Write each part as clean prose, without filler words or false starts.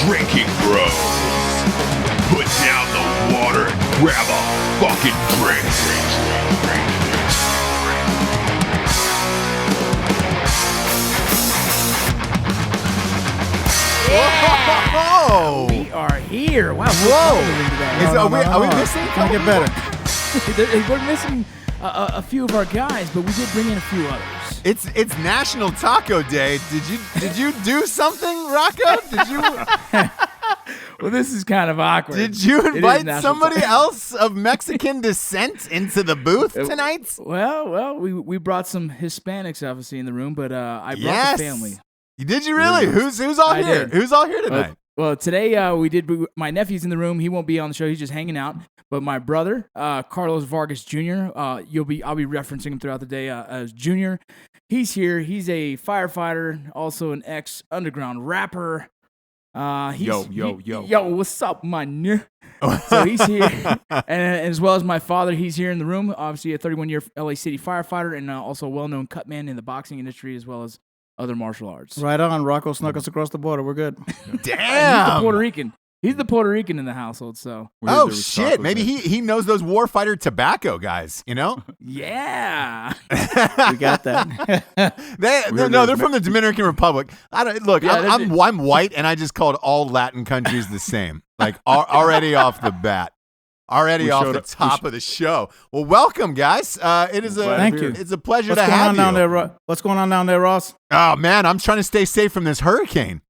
Drinking Bros. Put down the water and grab a fucking drink. Whoa! We are here. Wow. Whoa! Are we missing? Can get better? We're missing a few of our guys, but we did bring in a few others. It's National Taco Day. Did you do something, Rocco? Did you? Well, this is kind of awkward. Did you invite somebody Taco. else of Mexican descent into the booth tonight? Well, we brought some Hispanics obviously in the room, but I brought the family. Did you really? Who's all here? did. Who's all here tonight? Well, today my nephew's in the room. He won't be on the show. He's just hanging out. But my brother, Carlos Vargas Jr., I'll be referencing him throughout the day as Jr. He's here. He's a firefighter, also an ex-underground rapper. Yo, what's up, man? So he's here, and as well as my father, he's here in the room. Obviously, a 31-year LA City firefighter, and also a well-known cutman in the boxing industry, as well as other martial arts. Right on. Rocco snuck us across the border. We're good. Damn. He's the Puerto Rican. He's the Puerto Rican in the household, so. Oh, shit. Maybe he knows those warfighter tobacco guys, you know? Yeah. We got that. They're from the Dominican Republic. I'm white, and I just called all Latin countries the same. Like, already off the bat. Already off the top of the show. Well, welcome, guys. Thank you. It's a pleasure to have you. What's going on down there, Ross? Oh, man, I'm trying to stay safe from this hurricane.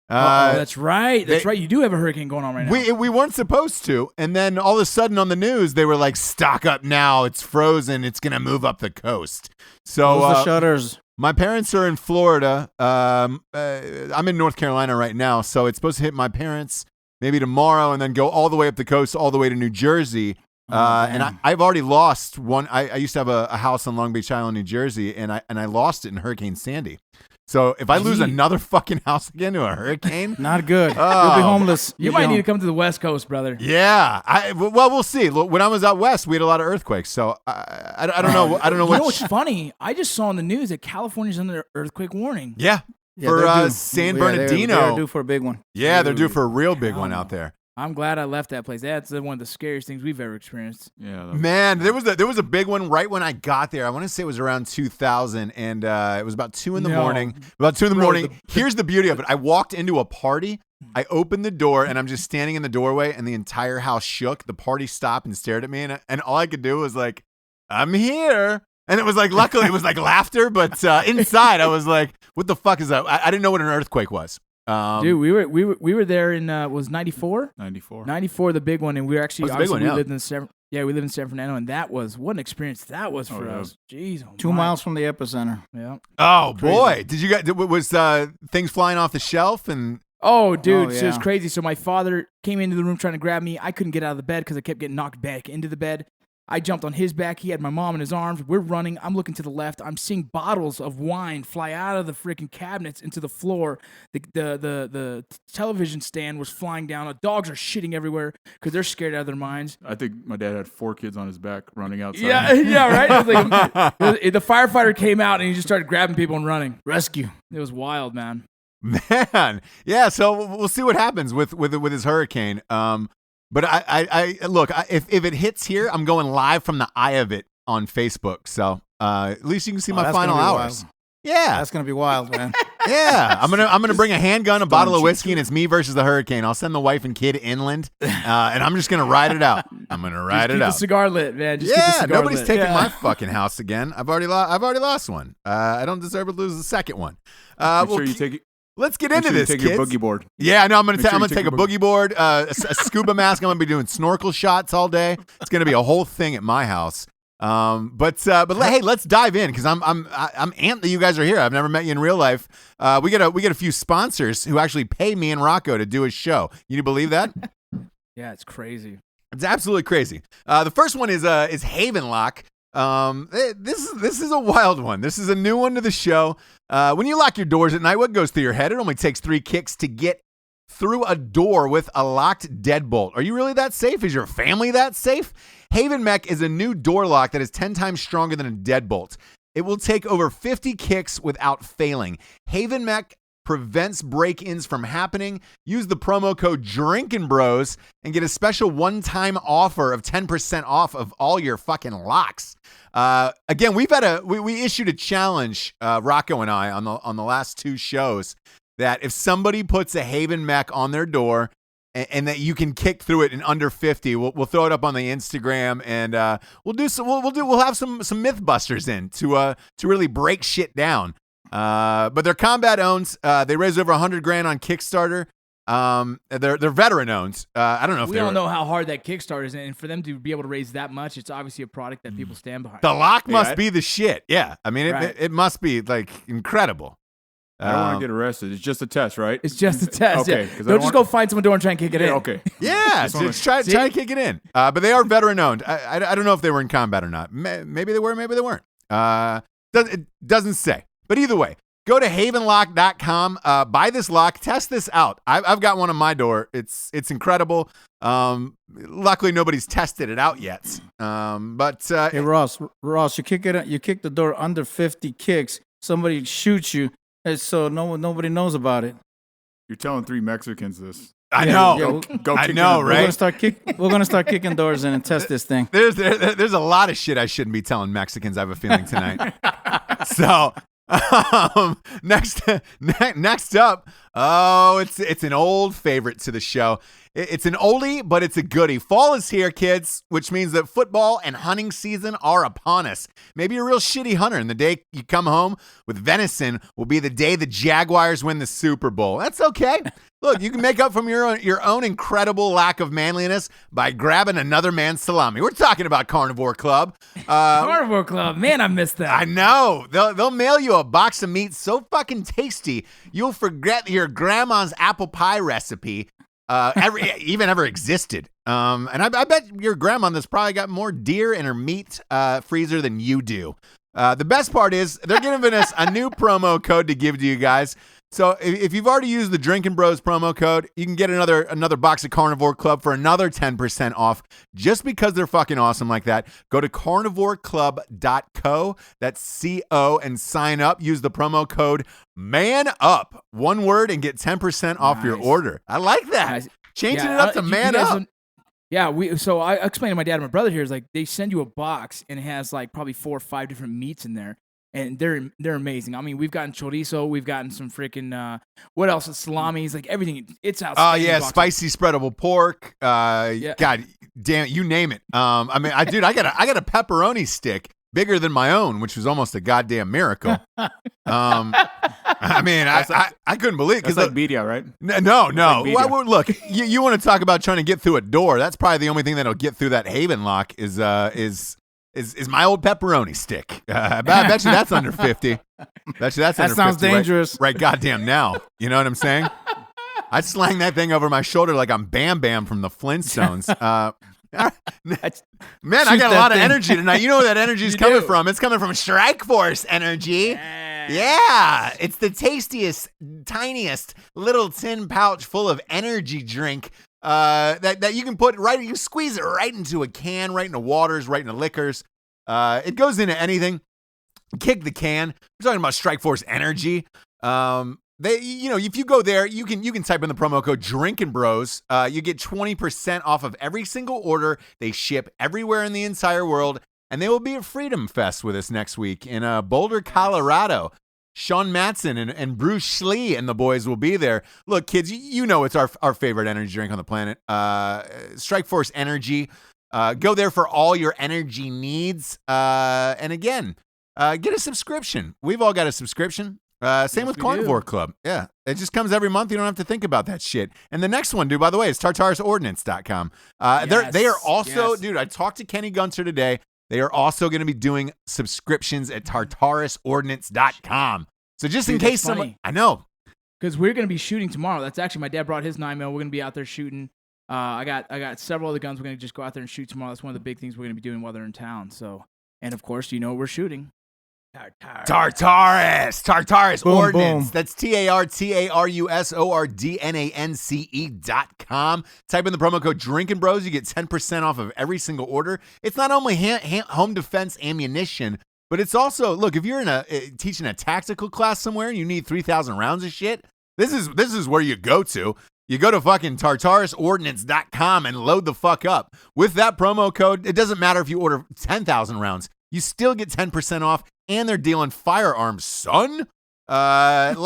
That's right. That's right. You do have a hurricane going on right now. We weren't supposed to, and then all of a sudden on the news they were like, "Stock up now. It's frozen. It's gonna move up the coast." So Close the shutters. My parents are in Florida. I'm in North Carolina right now, so it's supposed to hit my parents maybe tomorrow, and then go all the way up the coast, all the way to New Jersey. And I've already lost one. I used to have a house on Long Beach Island, New Jersey, and I lost it in Hurricane Sandy. So if I lose another fucking house again to a hurricane, not good. You'll be homeless. You might need to come to the West Coast, brother. Yeah. Well, we'll see. When I was out west, we had a lot of earthquakes. So I don't know. I don't know what. You know what's funny? I just saw in the news that California's under earthquake warning. Yeah. For San Bernardino. They're due for a big one. Yeah, they're due for a real big one out there. I'm glad I left that place. That's one of the scariest things we've ever experienced. Yeah, man, there was a big one right when I got there. I want to say it was around 2000, and it was about 2 in the morning. About 2 in the morning. Here's the beauty of it. I walked into a party. I opened the door, and I'm just standing in the doorway, and the entire house shook. The party stopped and stared at me, and all I could do was like, "I'm here." And it was like, luckily, it was like laughter, but inside I was like, "What the fuck is that?" I didn't know what an earthquake was. Dude, we were there in was 94? 94, the big one, and we were actually we lived in San Fernando, and that was what an experience that was for us. Jeez, 2 miles from the epicenter. Yeah. Oh boy, did you guys was things flying off the shelf and? Oh, dude, so it was crazy. So my father came into the room trying to grab me. I couldn't get out of the bed because I kept getting knocked back into the bed. I jumped on his back. He had my mom in his arms. We're running. I'm looking to the left. I'm seeing bottles of wine fly out of the freaking cabinets into the floor. The television stand was flying down. Dogs are shitting everywhere because they're scared out of their minds. I think my dad had 4 kids on his back running outside. Yeah, right? It was like, the firefighter came out and he just started grabbing people and running. Rescue. It was wild, man. Man. Yeah, so we'll see what happens with his hurricane. But I look, if it hits here, I'm going live from the eye of it on Facebook. So at least you can see my final hours. Wild. Yeah, that's gonna be wild, man. Yeah, I'm gonna bring a handgun, a bottle of whiskey, and it's me versus the hurricane. I'll send the wife and kid inland, and I'm just gonna ride it out. I'm gonna ride it out. Keep the cigar lit, man. Just keep the cigar nobody's lit. taking my fucking house again. I've already lost one. I don't deserve to lose the second one. Make sure you take it. Let's get into this, take kids. your boogie board. Yeah, no, I'm gonna take a boogie board, a scuba mask. I'm gonna be doing snorkel shots all day. It's gonna be a whole thing at my house. But hey, let's dive in because I'm amped that you guys are here. I've never met you in real life. We get a few sponsors who actually pay me and Rocco to do a show. You believe that? Yeah, it's crazy. It's absolutely crazy. The first one is Haven Lock. This is a wild one. This is a new one to the show. When you lock your doors at night, what goes through your head? It only takes 3 kicks to get through a door with a locked deadbolt. Are you really that safe? Is your family that safe? Haven Mech is a new door lock that is 10 times stronger than a deadbolt. It will take over 50 kicks without failing. Haven Mech prevents break-ins from happening. Use the promo code Drinkin Bros and get a special one-time offer of 10% off of all your fucking locks. Again, we issued a challenge, Rocco and I, on the last 2 shows, that if somebody puts a Haven mech on their door and that you can kick through it in under 50, we'll throw it up on the Instagram, and we'll have some Mythbusters in to really break shit down. But they're combat owned. They raised over $100,000 on Kickstarter. They're veteran owned. I don't know if we all know how hard that Kickstarter is, and for them to be able to raise that much, it's obviously a product that people stand behind. The lock must be the shit. Yeah, I mean Right. it must be like incredible. I don't want to get arrested. It's just a test, right? It's just a test. Okay, Yeah. 'cause I Don't just want- go find someone door and try and kick it in. Okay. Yeah, just try to kick it in. But they are veteran owned. I don't know if they were in combat or not. Maybe they were, maybe they weren't. It doesn't say. But either way, go to havenlock.com, buy this lock, test this out. I've got one on my door. It's incredible. Luckily, nobody's tested it out yet. Hey, Ross, you kick the door under 50 kicks. Somebody shoots you, and so nobody knows about it. You're telling 3 Mexicans this. I know. Go I kick know, in the door. right? We're gonna start kicking doors in and test this thing. There's a lot of shit I shouldn't be telling Mexicans, I have a feeling, tonight. So next up, it's an old favorite to the show. It's an oldie, but it's a goodie. Fall is here, kids, which means that football and hunting season are upon us. Maybe you're a real shitty hunter, and the day you come home with venison will be the day the Jaguars win the Super Bowl. That's okay. Look, you can make up from your own incredible lack of manliness by grabbing another man's salami. We're talking about Carnivore Club. Carnivore Club, man, I missed that. I know. They'll mail you a box of meat so fucking tasty you'll forget your grandma's apple pie recipe ever existed. And I bet your grandma that's probably got more deer in her meat freezer than you do. The best part is they're giving us a new promo code to give to you guys. So if you've already used the Drinkin Bros promo code, you can get another box of Carnivore Club for another 10% off just because they're fucking awesome like that. Go to carnivoreclub.co, that's C-O, and sign up. Use the promo code MANUP, one word, and get 10% off your order. I like that. Nice. Changing it up to man up. So I explained to my dad and my brother here, is like they send you a box and it has like probably 4 or 5 different meats in there. And they're amazing. I mean, we've gotten chorizo, we've gotten some freaking what else? Salamis, like everything. It's outstanding. Oh yeah, spicy spreadable pork. God damn it, you name it. I got a pepperoni stick bigger than my own, which was almost a goddamn miracle. I mean, I couldn't believe it. It's like birria, right? No. Like Well, look, you want to talk about trying to get through a door? That's probably the only thing that'll get through that Haven lock is my old pepperoni stick. I bet you that's under 50. Bet you that's under 50. That sounds dangerous. Right goddamn now. You know what I'm saying? I'd slang that thing over my shoulder like I'm Bam Bam from the Flintstones. Man, I got a lot of energy tonight. You know where that energy is coming from. It's coming from Strike Force energy. Yeah. It's the tastiest, tiniest little tin pouch full of energy drink that you can put right, you squeeze it right into a can, right into waters, right into liquors. It goes into anything. Kick the can. We're talking about Strike Force Energy. If you go there, you can type in the promo code Drinkin Bros. You get 20% off of every single order. They ship everywhere in the entire world, and they will be at Freedom Fest with us next week in Boulder, Colorado. Sean Matson and Bruce Schlee and the boys will be there. Look, kids, you know it's our favorite energy drink on the planet. Strike Force Energy. Go there for all your energy needs. And again, get a subscription. We've all got a subscription. Same with Carnivore Club. Yeah. It just comes every month. You don't have to think about that shit. And the next one, dude, by the way, is tartarusordnance.com. They are also, dude, I talked to Kenny Gunter today. They are also going to be doing subscriptions at tartarusordnance.com. So just in case someone, I know. Because we're going to be shooting tomorrow. That's actually, my dad brought his 9mm. We're going to be out there shooting. I got several other guns. We're going to just go out there and shoot tomorrow. That's one of the big things we're going to be doing while they're in town. So, and of course, you know what we're shooting. Tartarus Boom, Ordnance. boom. That's TARTARUSORDNANCE.com. Type in the promo code Drinkin Bros. You get 10% off of every single order. It's not only home defense ammunition, but it's also, look, if you're teaching a tactical class somewhere and you need 3,000 rounds of shit, This is where you go to. You go to fucking TartarusOrdnance.com and load the fuck up. With that promo code, it doesn't matter if you order 10,000 rounds. You still get 10% off, and they're dealing firearms, son. And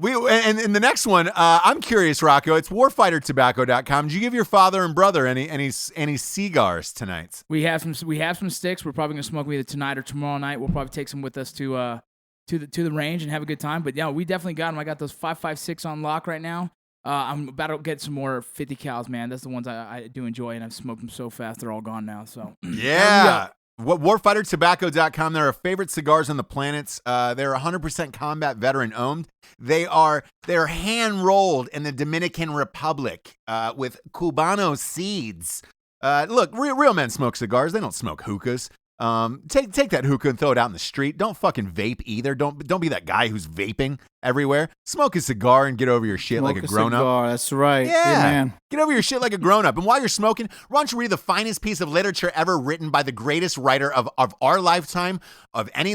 the next one, I'm curious, Rocco. It's warfightertobacco.com. Did you give your father and brother any cigars tonight? We have some sticks. We're probably gonna smoke them either tonight or tomorrow night. We'll probably take some with us to the range and have a good time. But yeah, we definitely got them. I got those 5.56 on lock right now. I'm about to get some more 50 cals, man. That's the ones I do enjoy, and I've smoked them so fast they're all gone now. So yeah. Warfightertobacco.com. They're our favorite cigars on the planet. They're 100% combat veteran owned. They're hand rolled in the Dominican Republic with Cubano seeds. Look, real men smoke cigars. They don't smoke hookahs. Take that hookah and throw it out in the street. Don't fucking vape either. Don't be that guy who's vaping everywhere. Smoke a cigar and get over your shit like a grown-up. That's right. Yeah. Man. Get over your shit like a grown-up. And while you're smoking, why don't you read the finest piece of literature ever written by the greatest writer of our lifetime, of any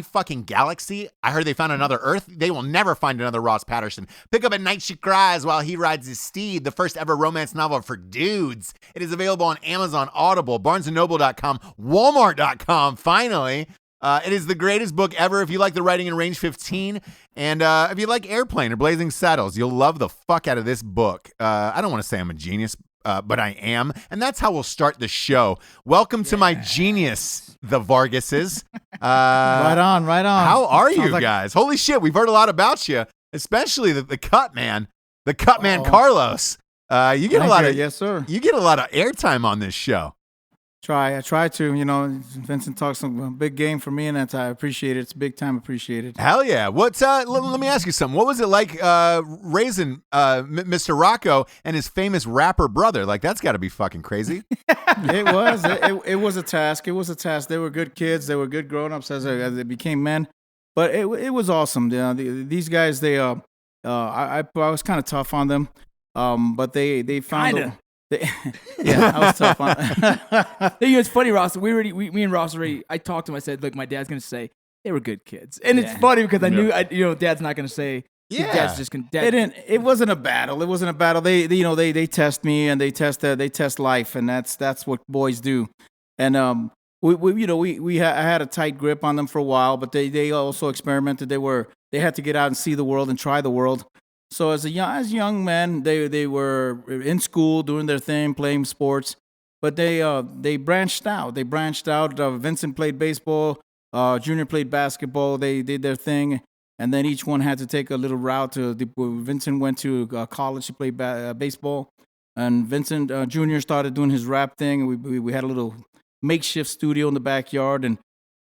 fucking galaxy? I heard they found another Earth. They will never find another Ross Patterson. Pick up At Night She Cries While He Rides His Steed, the first ever romance novel for dudes. It is available on Amazon, Audible, BarnesandNoble.com, Walmart.com, finally. It is the greatest book ever if you like the writing in Range 15. And if you like Airplane or Blazing Saddles, you'll love the fuck out of this book. I don't want to say I'm a genius, but I am. And that's how we'll start the show. Welcome to my genius, the Vargases. Right on. How are you guys? Holy shit, we've heard a lot about you, especially the cutman, Carlos. You get a lot of yes, sir. You get a lot of airtime on this show. I try to, Vincent talks some big game for me, and I appreciate it. It's big time appreciated. Hell yeah. What's let me ask you something. What was it like raising Mr. Rocco and his famous rapper brother? Like, that's got to be fucking crazy. It was. It was a task. They were good kids. They were good grown-ups as they became men. But it was awesome. These guys, I was kind of tough on them, but they found yeah, I was tough on. It's funny, Ross. Me and Ross already. I talked to him. I said, "Look, my dad's gonna say they were good kids," and it's funny because I knew, Dad's not gonna say. Yeah, Dad's just gonna. It wasn't a battle. It wasn't a battle. They test me and they test life, and that's what boys do. And I had a tight grip on them for a while, but they also experimented. They had to get out and see the world and try the world. So as young men, they were in school doing their thing, playing sports, but they branched out. Vincent played baseball, Junior played basketball. They did their thing, and then each one had to take a little route. Vincent went to college to play baseball, and Vincent Junior started doing his rap thing. We had a little makeshift studio in the backyard, and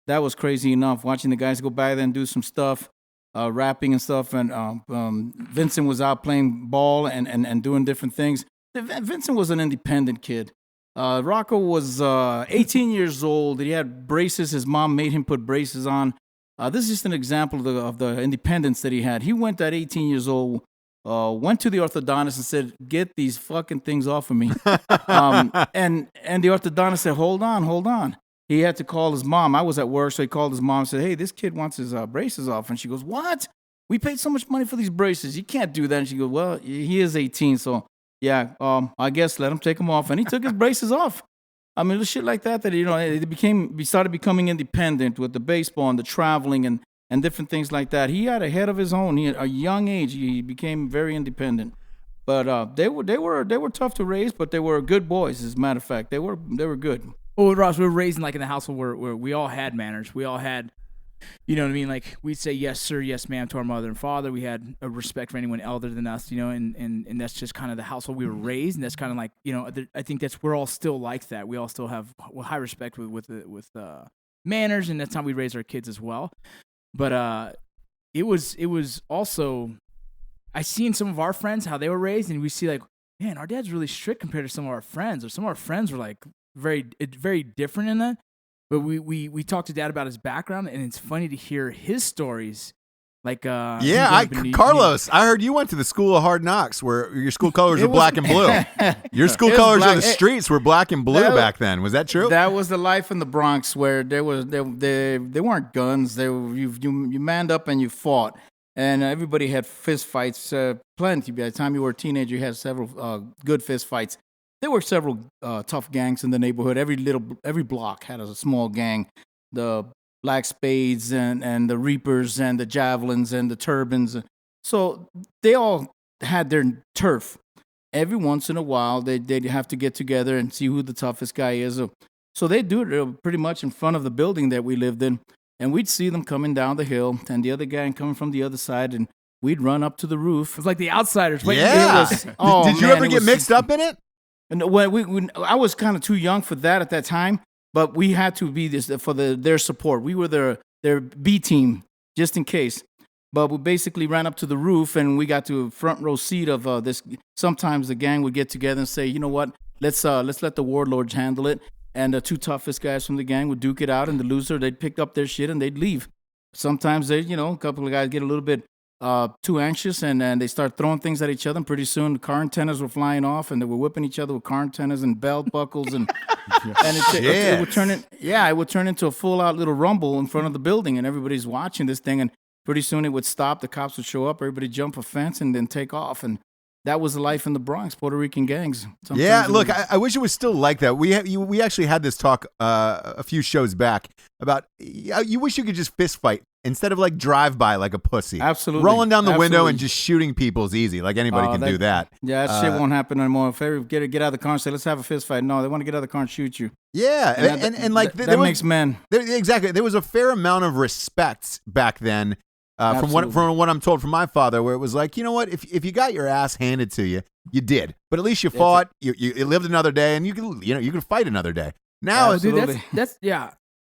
that was crazy enough. Watching the guys go by there and do some stuff. Rapping and stuff, and Vincent was out playing ball and doing different things. Vincent was an independent kid. Rocco was 18 years old. He had braces. His mom made him put braces on. This is just an example of the independence that he had. He went at 18 years old, went to the orthodontist and said, "Get these fucking things off of me." And the orthodontist said, "Hold on." He had to call his mom. I was at work, so he called his mom and said, "Hey, this kid wants his braces off." And she goes, "What? We paid so much money for these braces. You can't do that." And she goes, "Well, he is 18, so yeah, I guess let him take them off." And he took his braces off. I mean, it was shit like that we started becoming independent with the baseball and the traveling and different things like that. He had a head of his own. At a young age, he became very independent. But they were tough to raise, but they were good boys. As a matter of fact, they were good. Well, Ross, we were raised in a household where we all had manners. We all had, you know what I mean? Like, we'd say yes, sir, yes, ma'am to our mother and father. We had a respect for anyone elder than us, and that's just kind of the household we were raised. And that's kind of like, I think we're all still like that. We all still have high respect with manners, and that's how we raise our kids as well. But it was also, I seen some of our friends, how they were raised, and we see like, man, our dad's really strict compared to some of our friends, or some of our friends were like, very different in that. But we talked to Dad about his background, and it's funny to hear his stories. Like Carlos, I heard you went to the School of Hard Knocks, where your school colors were black and blue. Your school colors on the streets were black and blue back then. Was that true? That was the life in the Bronx, where they weren't guns. You manned up and you fought. and everybody had fist fights, plenty. By the time you were a teenager, you had several good fist fights. There were several tough gangs in the neighborhood. Every block had a small gang. The Black Spades and the Reapers and the Javelins and the Turbans. So they all had their turf. Every once in a while, they'd have to get together and see who the toughest guy is. So they'd do it pretty much in front of the building that we lived in. And we'd see them coming down the hill and the other gang coming from the other side. And we'd run up to the roof. It was like the Outsiders. Wait, Yeah. Did you ever get mixed up in it? And I was kind of too young for that at that time. But we had to be this for their support. We were their B team, just in case. But we basically ran up to the roof, and we got to a front row seat of this. Sometimes the gang would get together and say, you know what, let's let the warlords handle it. And the two toughest guys from the gang would duke it out, and the loser, they'd pick up their shit and they'd leave. Sometimes a couple of guys get a little bit too anxious, and they start throwing things at each other. And pretty soon, the car antennas were flying off, and they were whipping each other with car antennas and belt buckles, and it would turn into a full-out little rumble in front of the building, and everybody's watching this thing. And pretty soon, it would stop. The cops would show up. Everybody jump a fence and then take off. And that was the life in the Bronx, Puerto Rican gangs. Sometimes look, I wish it was still like that. We actually had this talk a few shows back about you wish you could just fist fight instead of like drive by like a pussy. Absolutely. Rolling down the window and just shooting people is easy. Like anybody can do that. Yeah, that shit won't happen anymore. If they get out of the car and say, let's have a fist fight. No, they want to get out of the car and shoot you. Yeah, and like that makes men. Exactly. There was a fair amount of respect back then. From what I'm told from my father, where it was like, you know what, if you got your ass handed to you, you did, but at least you fought. You lived another day, and you could fight another day. Now, dude, that's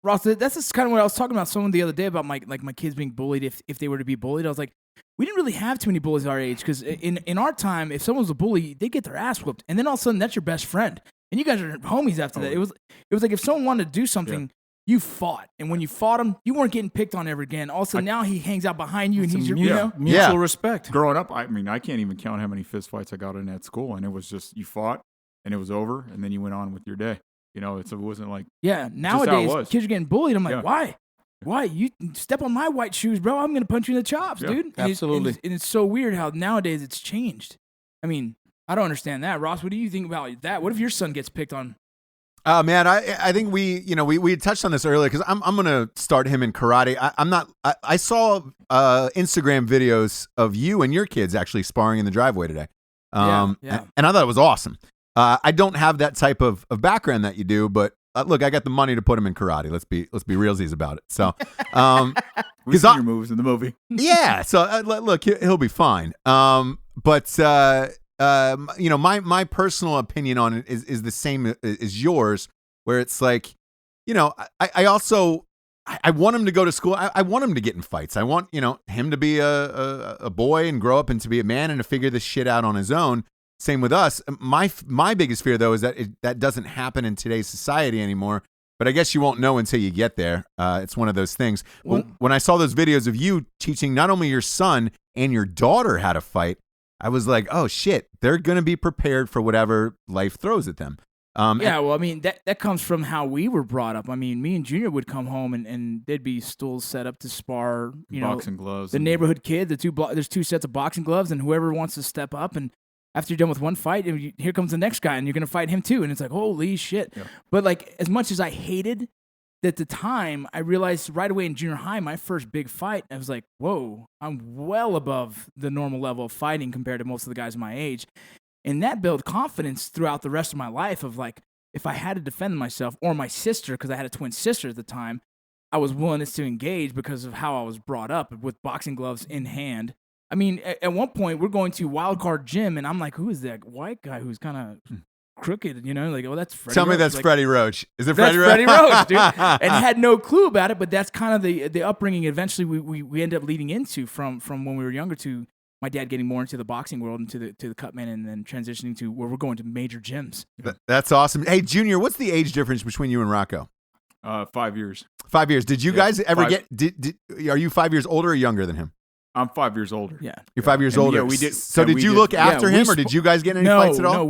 Ross. That's just kind of what I was talking about someone the other day about my kids being bullied. If they were to be bullied, I was like, we didn't really have too many bullies our age, because in our time, if someone was a bully, they get their ass whooped, and then all of a sudden that's your best friend, and you guys are homies after that. It was like if someone wanted to do something. Yeah. You fought, and when you fought him, you weren't getting picked on ever again. Also, now he hangs out behind you, and he's your mutual respect. Growing up, I mean, I can't even count how many fist fights I got in at school, and it was just you fought, and it was over, and then you went on with your day. You know, it wasn't like nowadays kids are getting bullied. I'm like, why? Why you step on my white shoes, bro? I'm gonna punch you in the chops, dude. Absolutely. And it's so weird how nowadays it's changed. I mean, I don't understand that, Ross. What do you think about that? What if your son gets picked on? Man, I think we touched on this earlier, because I'm gonna start him in karate. I saw Instagram videos of you and your kids actually sparring in the driveway today. And I thought it was awesome. I don't have that type of background that you do, but look, I got the money to put him in karate. Let's be realsies about it. So, we see your moves in the movie. Yeah. So look, he'll be fine. But my personal opinion on it is the same as yours, where it's like, I also want him to go to school. I want him to get in fights. I want, him to be a boy and grow up and to be a man and to figure this shit out on his own. Same with us. My biggest fear, though, is that that doesn't happen in today's society anymore. But I guess you won't know until you get there. It's one of those things. When I saw those videos of you teaching not only your son and your daughter how to fight, I was like, oh, shit, they're going to be prepared for whatever life throws at them. Well, I mean, that comes from how we were brought up. I mean, me and Junior would come home and there'd be stools set up to spar, boxing gloves. The neighborhood kid, there's two sets of boxing gloves, and whoever wants to step up, and after you're done with one fight, here comes the next guy, and you're going to fight him too. And it's like, holy shit. Yeah. But like, as much as I hated at the time, I realized right away in junior high, my first big fight, I was like, whoa, I'm well above the normal level of fighting compared to most of the guys my age. And that built confidence throughout the rest of my life of like, if I had to defend myself or my sister, because I had a twin sister at the time, I was willing to engage because of how I was brought up with boxing gloves in hand. I mean, at one point, we're going to Wild Card Gym, and I'm like, who is that white guy who's kind of crooked, like, oh, that's Freddie Tell Roach. Me that's like, Freddie Roach. Is it Freddie Roach? Freddie Roach, dude. And had no clue about it, but that's kind of the upbringing eventually we ended up leading into from when we were younger to my dad getting more into the boxing world and to the cutman, and then transitioning to where we're going to major gyms. That's awesome. Hey, Junior, what's the age difference between you and Rocco? 5 years. 5 years. Did you guys ever are you 5 years older or younger than him? I'm 5 years older. Yeah. You're 5 years older. Yeah, we did. So did you look after him, or did you guys get any fights at all? No,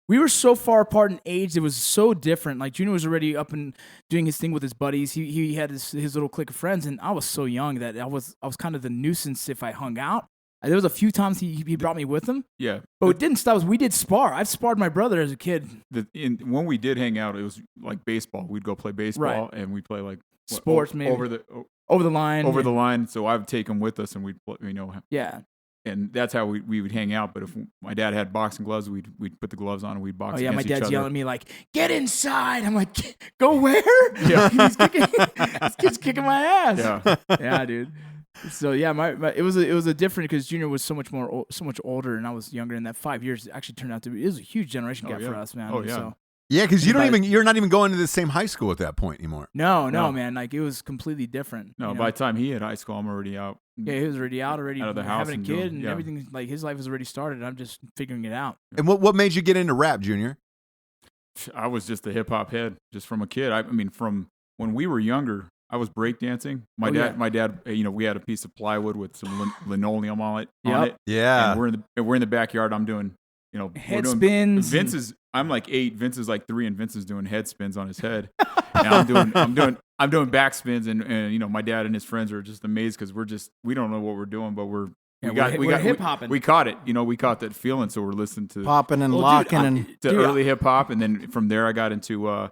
We were so far apart in age; it was so different. Like Junior was already up and doing his thing with his buddies. He had his little clique of friends, and I was so young that I was kind of the nuisance if I hung out. There was a few times he brought me with him. Yeah, but it didn't stop us. We did spar. I've sparred my brother as a kid. When we did hang out, it was like baseball. We'd go play baseball, and we'd play like sports, maybe over the line. Over the line. So I would take him with us, and we'd Yeah. And that's how we would hang out. But if my dad had boxing gloves, we'd put the gloves on and we'd box. Oh yeah, against my dad's each other. yelling at me like, "Get inside!" I'm like, "Go where?" Yeah, this kid's kicking my ass. Yeah, yeah, dude. So yeah, it was a different because Junior was so much older and I was younger. And that 5 years actually turned out to be, it was a huge generation gap for us, man. Oh yeah. So, yeah, because you're not even going to the same high school at that point anymore. No, man. Like it was completely different. No, by the time he hit high school, I'm already out. Yeah, he was already out of the house, having a kid and everything. Like his life was already started. And I'm just figuring it out. And what made you get into rap, Junior? I was just a hip hop head, just from a kid. I mean, from when we were younger, I was breakdancing. My dad, we had a piece of plywood with some linoleum on it. Yeah. And we're in the backyard. I'm doing, head spins. I'm like 8. Vince is like 3, and Vince is doing head spins on his head. And I'm doing back spins, and my dad and his friends are just amazed because we don't know what we're doing, but we're hip hopping. We caught it. We caught that feeling, so we're listening to popping and locking early hip hop, and then from there I got into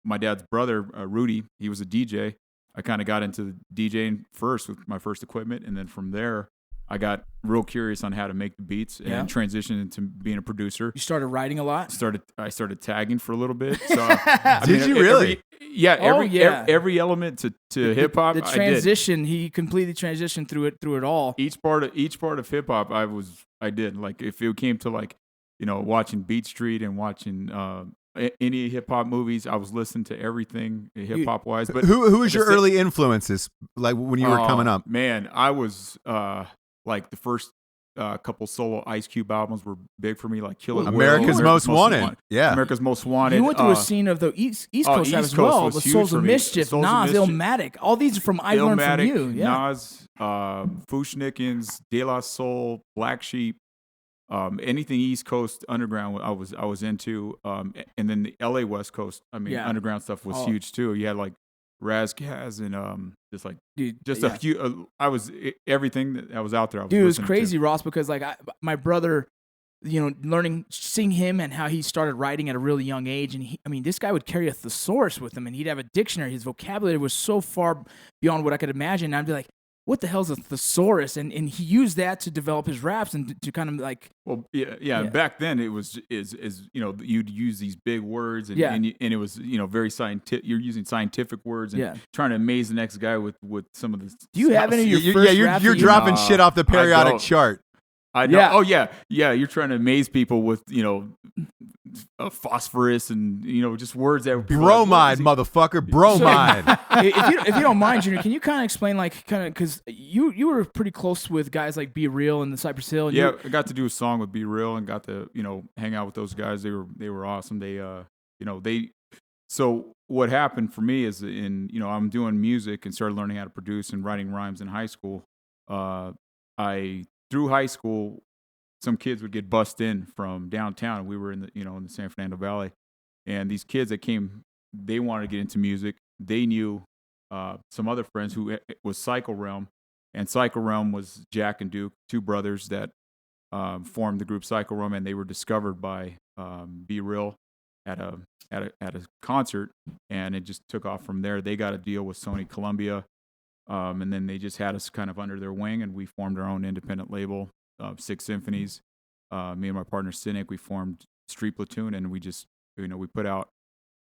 my dad's brother Rudy. He was a DJ. I kind of got into DJing first with my first equipment, and then from there I got real curious on how to make the beats and transitioned into being a producer. You started writing a lot? I started tagging for a little bit. So Did you really? Every element to hip hop. The transition, he completely transitioned through it all. Each part of hip hop I did. Like if it came to watching Beat Street and watching any hip hop movies, I was listening to everything hip hop wise. But who was your early influences, like when you were coming up? Man, I was like the first couple solo Ice Cube albums were big for me, like Killer America's Most Wanted. Yeah, America's Most Wanted. You went through a scene of the East Coast as well. The Souls of Mischief, Nas, Illmatic. All these from I learned from you. Yeah. Nas, Fushnikins, De La Soul, Black Sheep. Anything East Coast underground, I was into, and then the LA West Coast. I mean, underground stuff was huge too. You had like Razgaz and a few. I was everything that was out there. Dude, it was crazy, Ross, because like my brother, seeing him and how he started writing at a really young age, and this guy would carry a thesaurus with him, and he'd have a dictionary. His vocabulary was so far beyond what I could imagine. And I'd be like, what the hell's a thesaurus? And he used that to develop his raps and to kind of like. Well, yeah. Back then it was you'd use these big words and it was very scientific. You're using scientific words and trying to amaze the next guy with some of this. Do you have any of your first raps? You're dropping shit off the periodic chart. I know. Yeah. Oh yeah. You're trying to amaze people with phosphorus and just words that bromide, motherfucker, bromide. If you don't mind, Junior, can you kind of explain because you were pretty close with guys like Be Real and the Cypress Hill. And I got to do a song with Be Real and got to hang out with those guys. They were awesome. So what happened for me is I'm doing music and started learning how to produce and writing rhymes in high school. Through high school, some kids would get bussed in from downtown. We were in the San Fernando Valley, and these kids that came, they wanted to get into music. They knew some other friends who was Cycle Realm, and Cycle Realm was Jack and Duke, two brothers that formed the group Cycle Realm, and they were discovered by Be Real at a concert, and it just took off from there. They got a deal with Sony Columbia. And then they just had us kind of under their wing, and we formed our own independent label, Six Symphonies. Me and my partner Cynic, we formed Street Platoon, and we just, we put out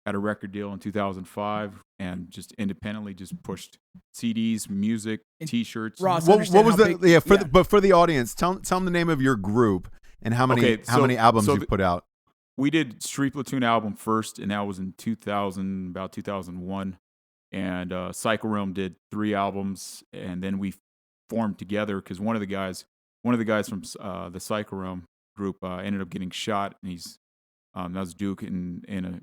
at a record deal in 2005, and just independently just pushed CDs, music, T-shirts. Ross, what was but for the audience, tell them the name of your group and how many albums you've put out. We did Street Platoon album first, and that was in 2001. And Cycle Realm did 3 albums, and then we formed together because one of the guys from the Cycle Realm group ended up getting shot, and that was Duke in a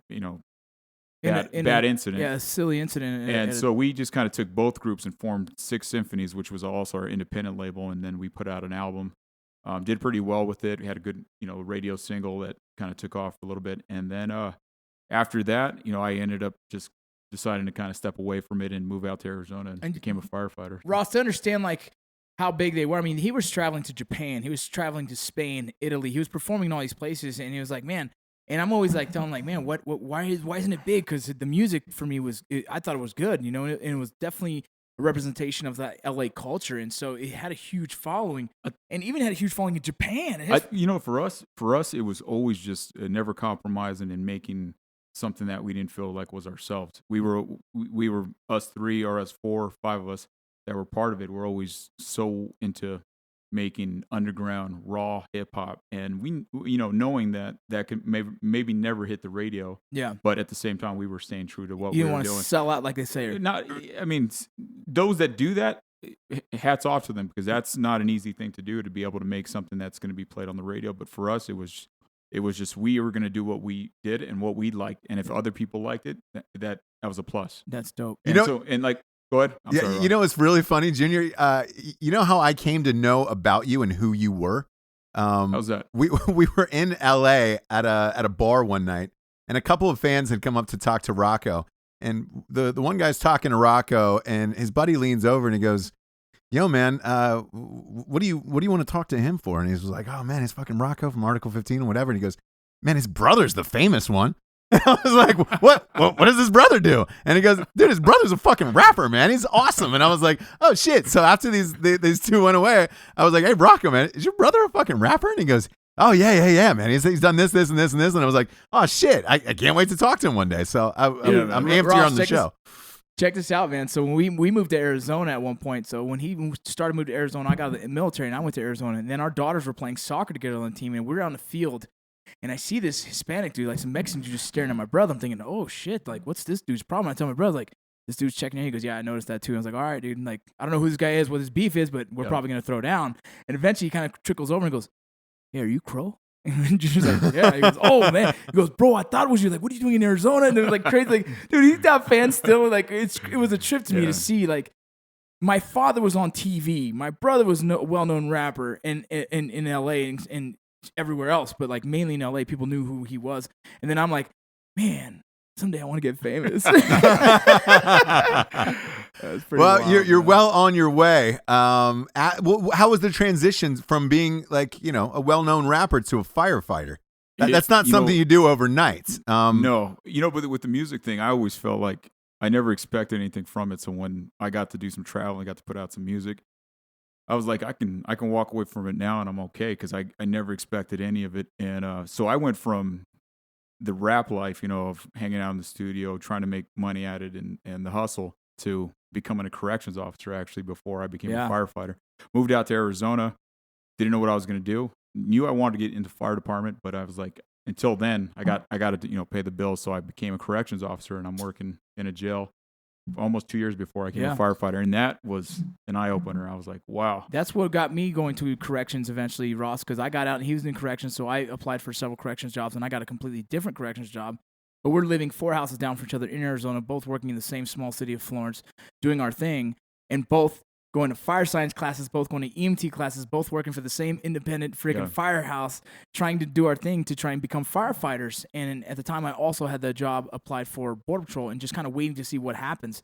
bad incident. Yeah, a silly incident. And so we just kind of took both groups and formed Six Symphonies, which was also our independent label, and then we put out an album Did pretty well with it. We had a good, radio single that kind of took off a little bit. And then after that, I ended up just deciding to kind of step away from it and move out to Arizona and became a firefighter. Ross, to understand like how big they were, I mean, he was traveling to Japan, he was traveling to Spain, Italy, he was performing in all these places, and he was like, man. And I'm always like telling him, like, man, why isn't it big? Because the music for me I thought it was good, and it was definitely a representation of that LA culture, and so it had a huge following, and even had a huge following in Japan. For us, it was always just never compromising and making something that we didn't feel like was ourselves. We were us three or us 4 or 5 of us that were part of it. We're always so into making underground raw hip hop, and we knowing that could maybe never hit the radio. Yeah. But at the same time, we were staying true to what you we were want doing. To sell out like they say. Not, I mean, those that do that, hats off to them, because that's not an easy thing to do, to be able to make something that's going to be played on the radio. But for us, it was just we were going to do what we did and what we liked, and if other people liked it, that was a plus. That's dope. Go ahead. I'm sorry, it's really funny, Junior. You know how I came to know about you and who you were? How's that? We were in LA at a bar one night, and a couple of fans had come up to talk to Rocco, and the one guy's talking to Rocco, and his buddy leans over and he goes, "Yo, man, what do you want to talk to him for?" And he was like, "Oh man, it's fucking Rocco from Article 15 or whatever." And he goes, "Man, his brother's the famous one." And I was like, what does his brother do? And he goes, "Dude, his brother's a fucking rapper, man. He's awesome." And I was like, oh shit. So after these two went away, I was like, "Hey, Rocco, man, is your brother a fucking rapper?" And he goes, "Oh yeah, man. He's done this, and this, and this." And I was like, "Oh shit, I can't wait to talk to him one day." So I'm amped here on the show. Check this out, man. So when we moved to Arizona at one point, so when he started moving to Arizona, I got out of the military and I went to Arizona. And then our daughters were playing soccer together on the team, and we were on the field. And I see this Hispanic dude, like some Mexican dude, just staring at my brother. I'm thinking, oh shit, like what's this dude's problem? I tell my brother, like, this dude's checking in. He goes, "Yeah, I noticed that too." I was like, all right, dude. And like, I don't know who this guy is, what his beef is, but we're probably gonna throw down. And eventually he kind of trickles over and goes, "Yeah, are you Crow?" And Junior's like, "Yeah." He goes, "Oh man." He goes, "Bro, I thought it was you. Like, what are you doing in Arizona?" And it was like crazy. Like, dude, he's that fan still. Like, it was a trip to me to see. Like, my father was on TV. My brother was a well-known rapper in LA and everywhere else, but like mainly in LA, people knew who he was. And then I'm like, man, someday I want to get famous. Well, you're well on your way. How was the transition from being like, a well-known rapper to a firefighter? That's not something you do overnight. No, but with the music thing, I always felt like I never expected anything from it. So when I got to do some traveling, I got to put out some music, I was like, I can walk away from it now and I'm okay, because I never expected any of it. And so I went from the rap life, of hanging out in the studio, trying to make money at it and the hustle, to becoming a corrections officer actually before I became a firefighter. Moved out to Arizona, didn't know what I was going to do. Knew I wanted to get into fire department, but I was like, until then, I got to pay the bills. So I became a corrections officer, and I'm working in a jail almost 2 years before I became a firefighter, and that was an eye opener. I was like, wow. That's what got me going to corrections eventually, Ross, because I got out and he was in corrections, so I applied for several corrections jobs, and I got a completely different corrections job. But we're living 4 houses down from each other in Arizona, both working in the same small city of Florence, doing our thing, and both going to fire science classes, both going to EMT classes, both working for the same independent freaking firehouse, trying to do our thing to try and become firefighters. And at the time, I also had the job applied for Border Patrol and just kind of waiting to see what happens.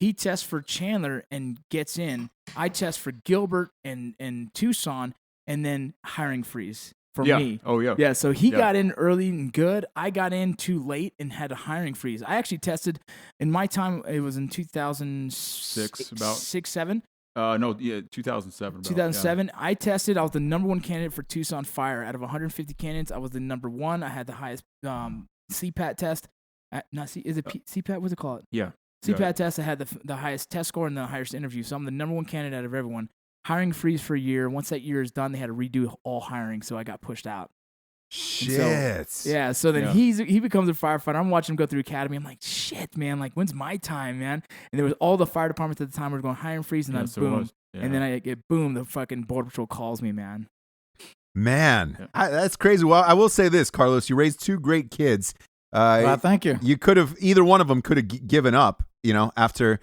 He tests for Chandler and gets in. I test for Gilbert and Tucson, and then hiring freeze for me. Oh, yeah. Yeah, so he got in early and good. I got in too late and had a hiring freeze. I actually tested, in my time, it was in 2006, about 6-7. 2007. 2007. I tested. I was the number one candidate for Tucson Fire. Out of 150 candidates, I was the number one. I had the highest CPAT test. CPAT? What's it called? Yeah. CPAT test. I had the highest test score and the highest interview. So I'm the number one candidate out of everyone. Hiring freeze for a year. Once that year is done, they had to redo all hiring. So I got pushed out. Shit. So then he becomes a firefighter. I'm watching him go through academy. I'm like, shit, man. Like, when's my time, man? And there was all the fire departments at the time were going hiring freeze, and then boom. And then I get boom. The fucking Border Patrol calls me, man. That's crazy. Well, I will say this, Carlos. You raised 2 great kids. Well, thank you. You could have, either one of them could have given up, after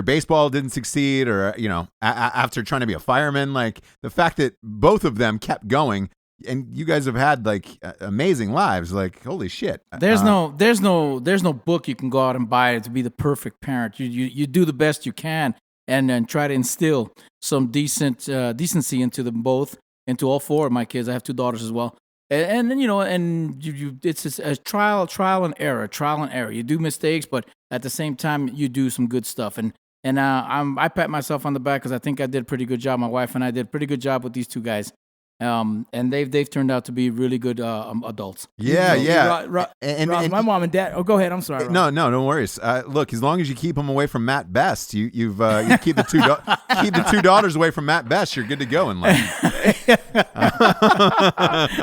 baseball didn't succeed, or, after trying to be a fireman. Like, the fact that both of them kept going, and you guys have had like amazing lives. Like, holy shit. There's no book you can go out and buy to be the perfect parent. You do the best you can, and then try to instill some decency into them both, into all 4 of my kids. I have 2 daughters as well. And then, it's a trial and error. You do mistakes, but at the same time, you do some good stuff. And I pat myself on the back because I think I did a pretty good job. My wife and I did a pretty good job with these 2 guys. And they've turned out to be really good adults. Yeah. And my mom and dad. Oh, go ahead. I'm sorry. Ron. No, don't worry. Look, as long as you keep them away from Matt Best, you keep the 2 daughters away from Matt Best, you're good to go in life.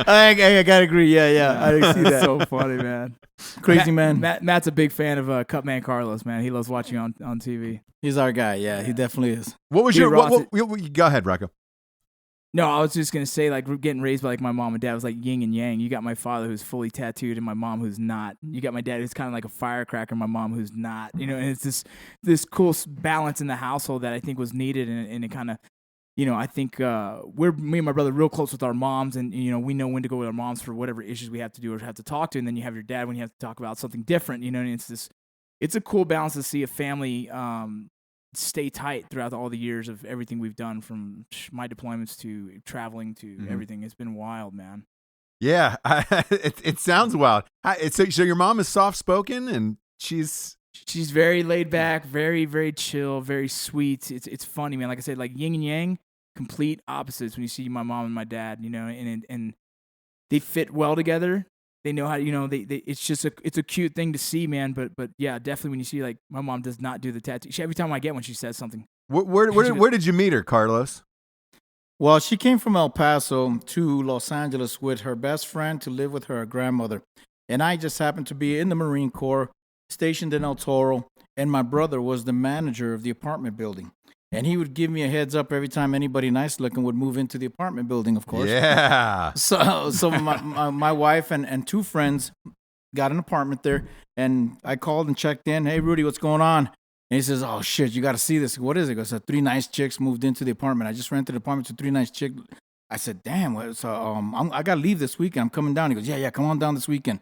I gotta agree. Yeah. I see that. So funny, man. Crazy man. Matt's a big fan of Cutman Carlos, man. He loves watching on TV. He's our guy. Yeah, he definitely is. What was your? Go ahead, Rocco. No, I was just going to say, like, getting raised by, like, my mom and dad was like yin and yang. You got my father who's fully tattooed and my mom who's not. You got my dad who's kind of like a firecracker, my mom who's not. And it's this cool balance in the household that I think was needed. And it kind of, I think me and my brother real close with our moms. And, we know when to go with our moms for whatever issues we have to do or have to talk to. And then you have your dad when you have to talk about something different. And it's a cool balance to see a family stay tight throughout all the years of everything we've done, from my deployments to traveling to everything. It's been wild, man. Yeah, it sounds wild. So your mom is soft spoken and she's very laid back, very, very chill, very sweet. It's funny, man. Like I said, like yin and yang, complete opposites when you see my mom and my dad. And they fit well together. They know how, it's just it's a cute thing to see, man. But yeah, definitely when you see, like, my mom does not do the tattoo. Every time I get one, she says something. Where did you meet her, Carlos? Well, she came from El Paso to Los Angeles with her best friend to live with her grandmother. And I just happened to be in the Marine Corps, stationed in El Toro, and my brother was the manager of the apartment building. And he would give me a heads up every time anybody nice looking would move into the apartment building, of course. Yeah. So my wife and 2 friends got an apartment there, and I called and checked in. Hey, Rudy, what's going on? And he says, oh, shit, you got to see this. What is it? He goes, 3 nice chicks moved into the apartment. I just rented the apartment to 3 nice chicks. I said, damn, I got to leave this weekend. I'm coming down. He goes, yeah, come on down this weekend.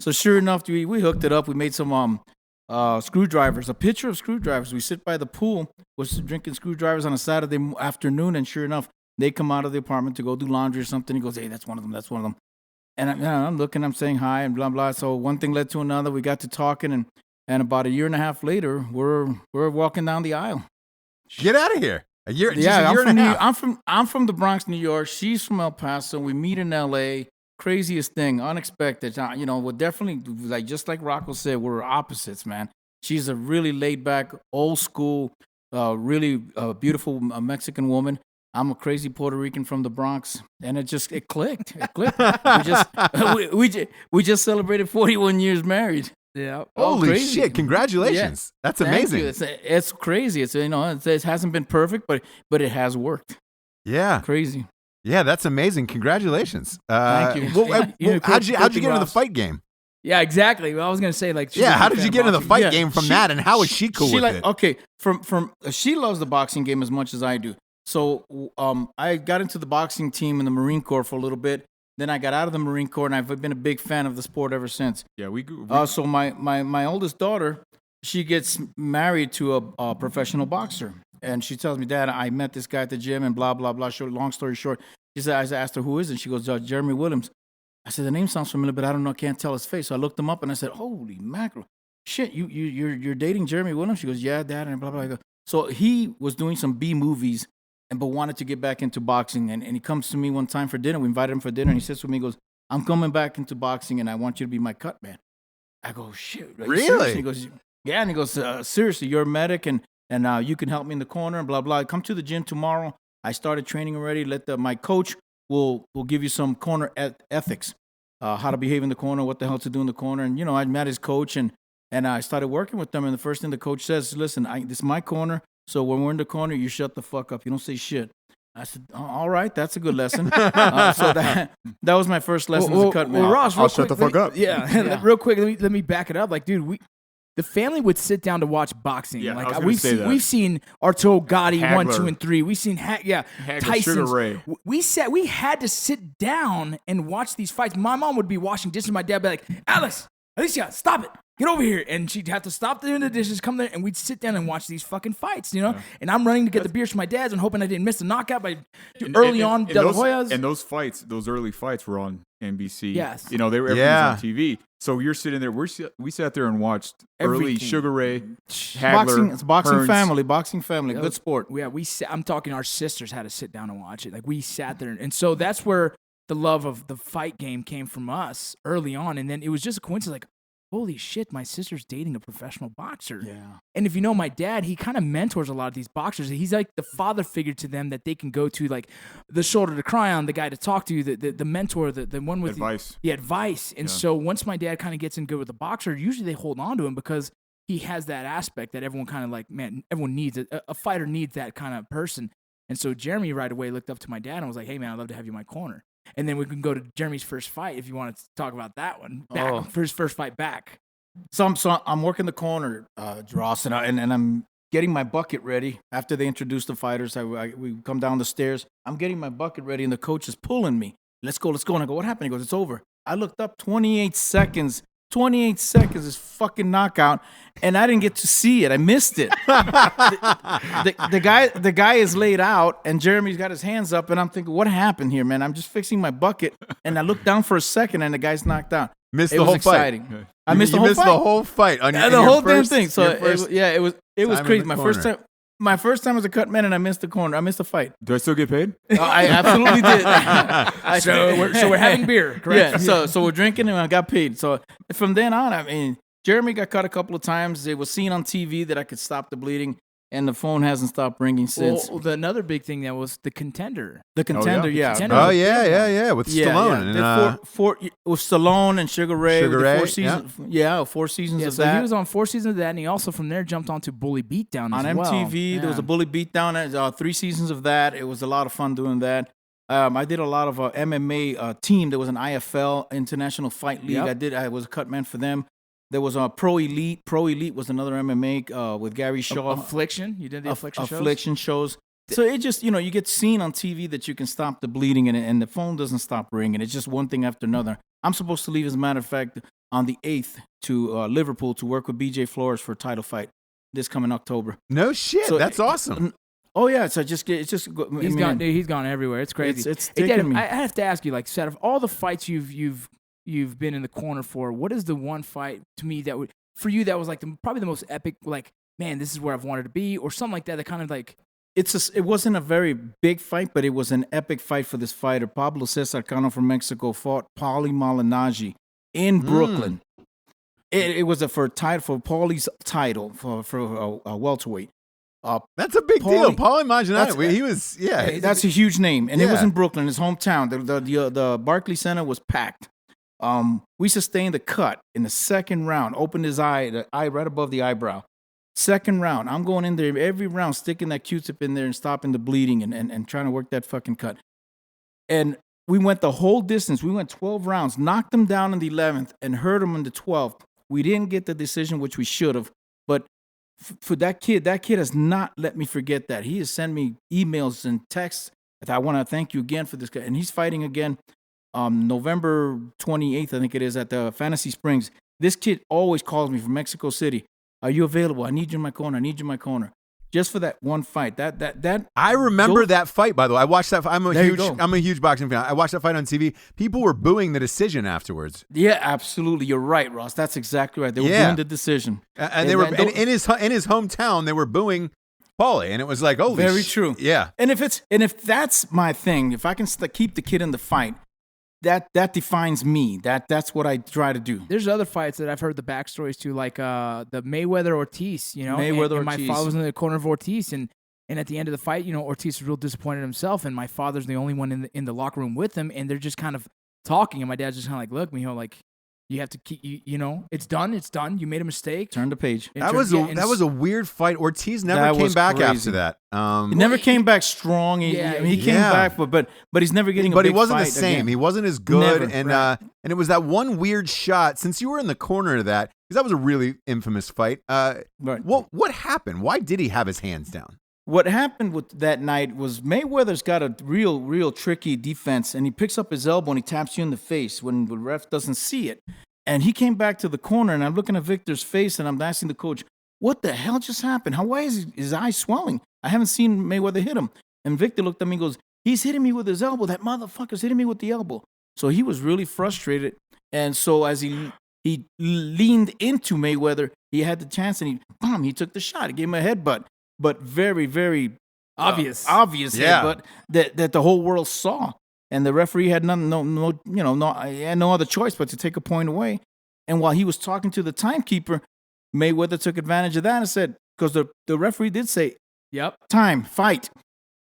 So sure enough, we hooked it up. We made some screwdrivers, a picture of screwdrivers. We sit by the pool, was drinking screwdrivers on a Saturday afternoon, and sure enough, they come out of the apartment to go do laundry or something. He goes, hey, that's one of them. And I'm looking, I'm saying hi and blah, blah. So one thing led to another. We got to talking, and about a year and a half later, we're walking down the aisle. Get out of here. I'm from the Bronx, New York. She's from El Paso. We meet in L.A. Craziest thing, unexpected. We're definitely, like, just like Rocco said, we're opposites, man. She's a really laid back, old school, really beautiful Mexican woman. I'm a crazy Puerto Rican from the Bronx, and it clicked. It clicked. we just celebrated 41 years married. Yeah. Holy shit! Congratulations. Yeah. That's amazing. It's crazy. It hasn't been perfect, but it has worked. Yeah. Crazy. Yeah, that's amazing. Congratulations. Thank you. How'd you get into the fight game? Yeah, exactly. Well, I was gonna say, like, how did you get into the fight game from that, and how is she cool with it? Okay, from she loves the boxing game as much as I do. So I got into the boxing team in the Marine Corps for a little bit. Then I got out of the Marine Corps, and I've been a big fan of the sport ever since. Yeah, So my oldest daughter, she gets married to a professional boxer. And she tells me, Dad, I met this guy at the gym and blah, blah, blah. Long story short, I asked her, who is it? She goes, Jeremy Williams. I said, the name sounds familiar, but I don't know, can't tell his face. So I looked him up and I said, holy mackerel. Shit, you're dating Jeremy Williams? She goes, yeah, Dad, and blah, blah, blah. So he was doing some B movies but wanted to get back into boxing. And he comes to me one time for dinner. We invited him for dinner, and he says to me, he goes, I'm coming back into boxing, and I want you to be my cut man. I go, shit. Really? He goes, yeah. And he goes, seriously, you're a medic, and you can help me in the corner, and blah, blah. Come to the gym tomorrow. I started training already. My coach will give you some corner ethics, how to behave in the corner, what the hell to do in the corner. And, I met his coach, and I started working with them. And the first thing the coach says, listen, this is my corner. So when we're in the corner, you shut the fuck up. You don't say shit. I said, all right, that's a good lesson. So that was my first lesson as a cutman. Well, Ross, I'll shut the fuck up. Yeah, real quick, let me back it up. Like, dude, the family would sit down to watch boxing. Yeah, I was like gonna we've seen Arturo Gotti Hagler. 1, 2, and 3. We've seen Hagler, Tyson. Sugar Ray. We had to sit down and watch these fights. My mom would be washing dishes. My dad would be like, Alicia, stop it. Get over here. And she'd have to stop doing the dishes, come there, and we'd sit down and watch these fucking fights, you know? Yeah. And I'm running to get the beers from my dad's and hoping I didn't miss the knockout by early on De La Hoya's. And those fights, those early fights were on NBC. Yes. You know, they were everything on TV. So you're sitting there. We sat there and watched early Sugar Ray, Hagler, It's boxing Hearns. family, good sport. Yeah, I'm talking our sisters had to sit down and watch it. Like, we sat there. And so that's where the love of the fight game came from us early on. And then it was just a coincidence, like, holy shit, my sister's dating a professional boxer. Yeah. And if you know my dad, he kind of mentors a lot of these boxers. He's like the father figure to them that they can go to, like the shoulder to cry on, the guy to talk to, the mentor, the one with advice. The advice. And so once my dad kind of gets in good with the boxer, usually they hold on to him because he has that aspect that everyone kind of like, man, everyone needs it. A fighter needs that kind of person. And so Jeremy right away looked up to my dad and was like, hey, man, I'd love to have you in my corner. And then we can go to Jeremy's first fight if you want to talk about that one. For his first fight back. So I'm working the corner, Ross, and I'm getting my bucket ready. After they introduce the fighters, we come down the stairs. I'm getting my bucket ready, and the coach is pulling me. Let's go. And I go, what happened? He goes, it's over. I looked up, 28 seconds. 28 seconds is fucking knockout, and I didn't get to see it. I missed it. the guy is laid out, and Jeremy's got his hands up, and I'm thinking, what happened here, man? I'm just fixing my bucket, and I look down for a second, and the guy's knocked out. Missed the whole exciting. fight. I missed the whole fight. the whole fight. The whole damn thing. So it was crazy. My first time as a cut man, and I missed the corner. I missed the fight. Do I still get paid? I absolutely did. So we're having beer, correct? Yeah. So we're drinking, and I got paid. So from then on, I mean, Jeremy got cut a couple of times. It was seen on TV that I could stop the bleeding, and the phone hasn't stopped ringing since. Well, another big thing that was the Contender. The Contender, yeah. With Stallone. And, with Stallone and Sugar Ray. Sugar Ray, 4 seasons. Yeah, 4 seasons of so that. he was on 4 seasons of that, and he also from there jumped onto Bully Beatdown on MTV. There was a Bully Beatdown. 3 seasons of that. It was a lot of fun doing that. I did a lot of MMA team. There was an IFL, International Fight League. Yep. I was a cut man for them. There was a Pro Elite. Pro Elite was another MMA with Gary Shaw. Affliction. You did the Affliction shows? Affliction shows. So it just, you get seen on TV that you can stop the bleeding, and the phone doesn't stop ringing. It's just one thing after another. I'm supposed to leave, as a matter of fact, on the 8th to Liverpool to work with BJ Flores for a title fight this coming October. No shit. So, that's awesome. Oh yeah, so it's just he's gone everywhere. It's crazy. It's taking me. I have to ask you, like, out of all the fights you've been in the corner for, what is the one fight to me that would, for you, that was like probably the most epic, like, man, this is where I've wanted to be, or something like that kind of like. It wasn't a very big fight, but it was an epic fight for this fighter. Pablo Cesar Cano from Mexico fought Paulie Malignaggi in Brooklyn. It was for Paulie's title for a welterweight. That's a big deal. Paulie Malignaggi, he was, that's a huge name, and it was in Brooklyn, his hometown. The Barclays Center was packed. We sustained the cut in the second round, opened his eye, the eye right above the eyebrow. Second round, I'm going in there every round, sticking that Q-tip in there and stopping the bleeding and trying to work that fucking cut. And we went the whole distance. We went 12 rounds, knocked him down in the 11th, and hurt him in the 12th. We didn't get the decision, which we should have. But for that kid has not let me forget that. He has sent me emails and texts. I want to thank you again for this guy. And he's fighting again November 28th, I think it is, at the Fantasy Springs. This kid always calls me from Mexico City. Are you available? I need you in my corner. I need you in my corner. Just for that one fight. That I remember that fight, by the way. I watched that. I'm a huge boxing fan. I watched that fight on TV. People were booing the decision afterwards. Yeah, absolutely. You're right, Ross. That's exactly right. They were booing the decision. And they were in his hometown, they were booing Paulie, and it was like, oh, very true. Yeah. And if that's my thing, if I can keep the kid in the fight, that defines me. That's what I try to do. There's other fights that I've heard the backstories to, like the Mayweather Ortiz. And my father was in the corner of Ortiz, and at the end of the fight, Ortiz was real disappointed in himself, and my father's the only one in the locker room with him, and they're just kind of talking, and my dad's just kind of like, look, Mijo, like, You have to keep, it's done. It's done. You made a mistake. Turn the page. That was a weird fight. Ortiz never came back after that. He never came back strong. He came back, but he's never getting. But he wasn't the same. Again. He wasn't as good. Never, and right. And it was that one weird shot. Since you were in the corner of that, because that was a really infamous fight. Right. What happened? Why did he have his hands down? What happened with that night was Mayweather's got a real tricky defense, and he picks up his elbow and he taps you in the face when the ref doesn't see it. And he came back to the corner, and I'm looking at Victor's face, and I'm asking the coach, what the hell just happened? Why is his eye swelling? I haven't seen Mayweather hit him. And Victor looked at me and goes, he's hitting me with his elbow. That motherfucker's hitting me with the elbow. So he was really frustrated. And so as he leaned into Mayweather, he had the chance, and he took the shot. He gave him a headbutt. But very, very obvious headbutt that the whole world saw. And the referee had no other choice but to take a point away. And while he was talking to the timekeeper, Mayweather took advantage of that and said, because the referee did say, "Yep, time, fight,"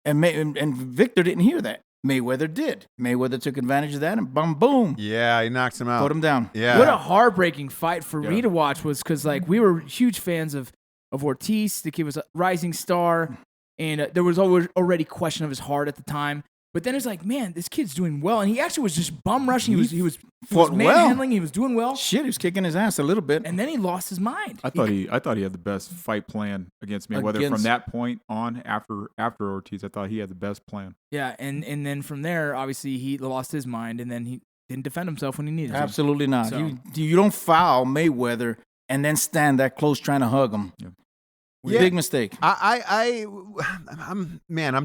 and Victor didn't hear that. Mayweather did. Mayweather took advantage of that and boom. Yeah, he knocks him out. Put him down. Yeah. What a heartbreaking fight for me to watch was because we were huge fans of Ortiz. The kid was a rising star, and there was already question of his heart at the time. But then it's like, man, this kid's doing well, and he actually was just bum rushing. He was manhandling. He was doing well. Shit, he was kicking his ass a little bit, and then he lost his mind. I thought he had the best fight plan against Mayweather from that point on. After Ortiz, I thought he had the best plan. Yeah, and then from there, obviously he lost his mind, and then he didn't defend himself when he needed to. Absolutely not. So. You don't foul Mayweather and then stand that close trying to hug him. Yeah. Big mistake. I'm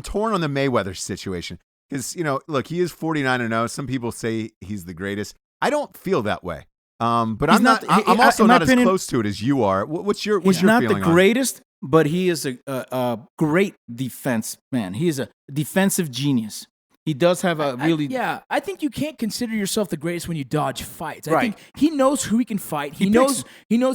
torn on the Mayweather situation. Because, look, he is 49-0. Some people say he's the greatest. I don't feel that way. But I'm also not as close to it as you are. What's your feeling on it? He's not the greatest, but he is a great defense man. He is a defensive genius. He does have a really... I think you can't consider yourself the greatest when you dodge fights. I Right. think he knows who he can fight. He knows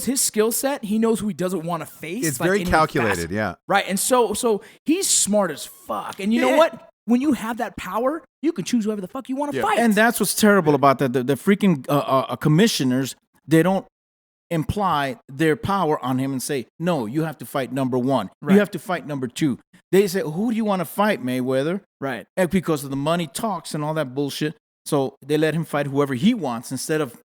his skill set. He knows who he doesn't want to face. It's very calculated, yeah. Right, and so he's smart as fuck. And you know what? When you have that power, you can choose whoever the fuck you want to fight. And that's what's terrible about that. The freaking commissioners, they don't imply their power on him and say, no, you have to fight number one. Right. You have to fight number two. They say, who do you want to fight, Mayweather? Right. And because of the money talks and all that bullshit. So they let him fight whoever he wants instead of...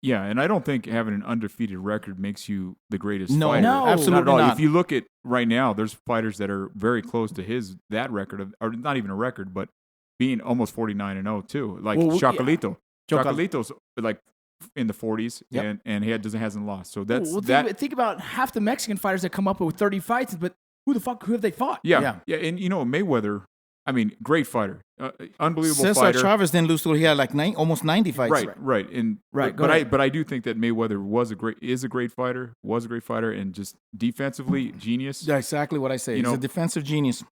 and I don't think having an undefeated record makes you the greatest fighter. No, absolutely not at all. not. If you look at right now, there's fighters that are very close to that record, or not even a record, but being almost 49-0 too. Like Chocolito. Chocolito's like in the 40s, and he hasn't lost. So think about half the Mexican fighters that come up with 30 fights, but who have they fought? Yeah. And Mayweather. I mean, great fighter, unbelievable Cesar fighter. Chavez didn't lose till he had like almost 90 fights. Right. But I do think that Mayweather is a great fighter, and just defensively genius. That's exactly what I say. He's a defensive genius,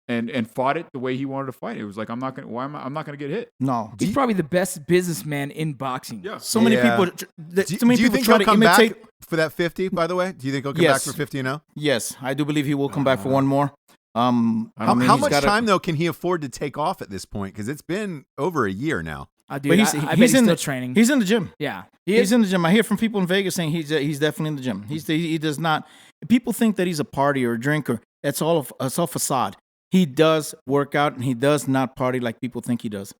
and fought it the way he wanted to fight. It was like I'm not gonna get hit. No, he's probably the best businessman in boxing. Yeah. So many people. Do you think he'll come back for that 50? By the way, do you think he'll come back for 50-0? Yes, I do believe he will come back for one more. How much time though can he afford to take off at this point? Because it's been over a year now. I bet he's still training. He's in the gym. Yeah, he's in the gym. I hear from people in Vegas saying he's definitely in the gym. He does not. People think that he's a partier or a drinker. It's all facade. He does work out and he does not party like people think he does.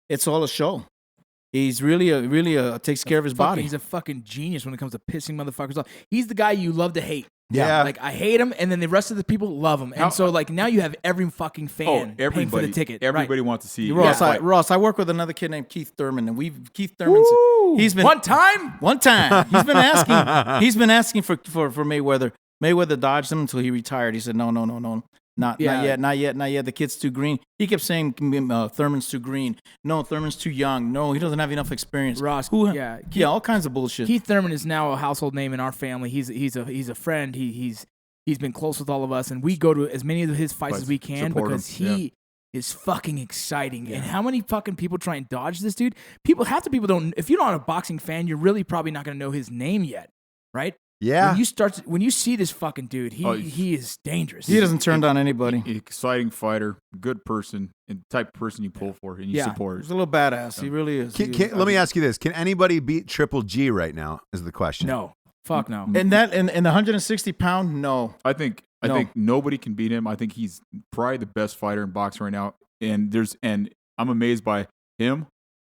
It's all a show. He's really takes care of his body. He's a fucking genius when it comes to pissing motherfuckers off. He's the guy you love to hate. Yeah. Like, I hate him, and then the rest of the people love him. And so, like, now you have every fucking fan paying for the ticket. Everybody wants to see Ross, I work with another kid named Keith Thurman, and Keith Thurman's... He's been... One time. He's been asking for Mayweather. Mayweather dodged him until he retired. He said, no. Not yet. The kid's too green. He kept saying Thurman's too green. No, Thurman's too young. No, he doesn't have enough experience. Ross, all kinds of bullshit. Keith Thurman is now a household name in our family. He's a friend. He's been close with all of us, and we go to as many of his fights as we can because he is fucking exciting. Yeah. And how many fucking people try and dodge this dude? Half the people don't. If you're not a boxing fan, you're really probably not going to know his name yet, right? Yeah. When you see this fucking dude, he is dangerous. He doesn't turn down anybody. Exciting fighter, good person, and the type of person you pull for and you support. He's a little badass. He really is. Let me ask you this: can anybody beat Triple G right now? Is the question? No, fuck no. In the 160-pound, no. I think nobody can beat him. I think he's probably the best fighter in boxing right now. And I'm amazed by him,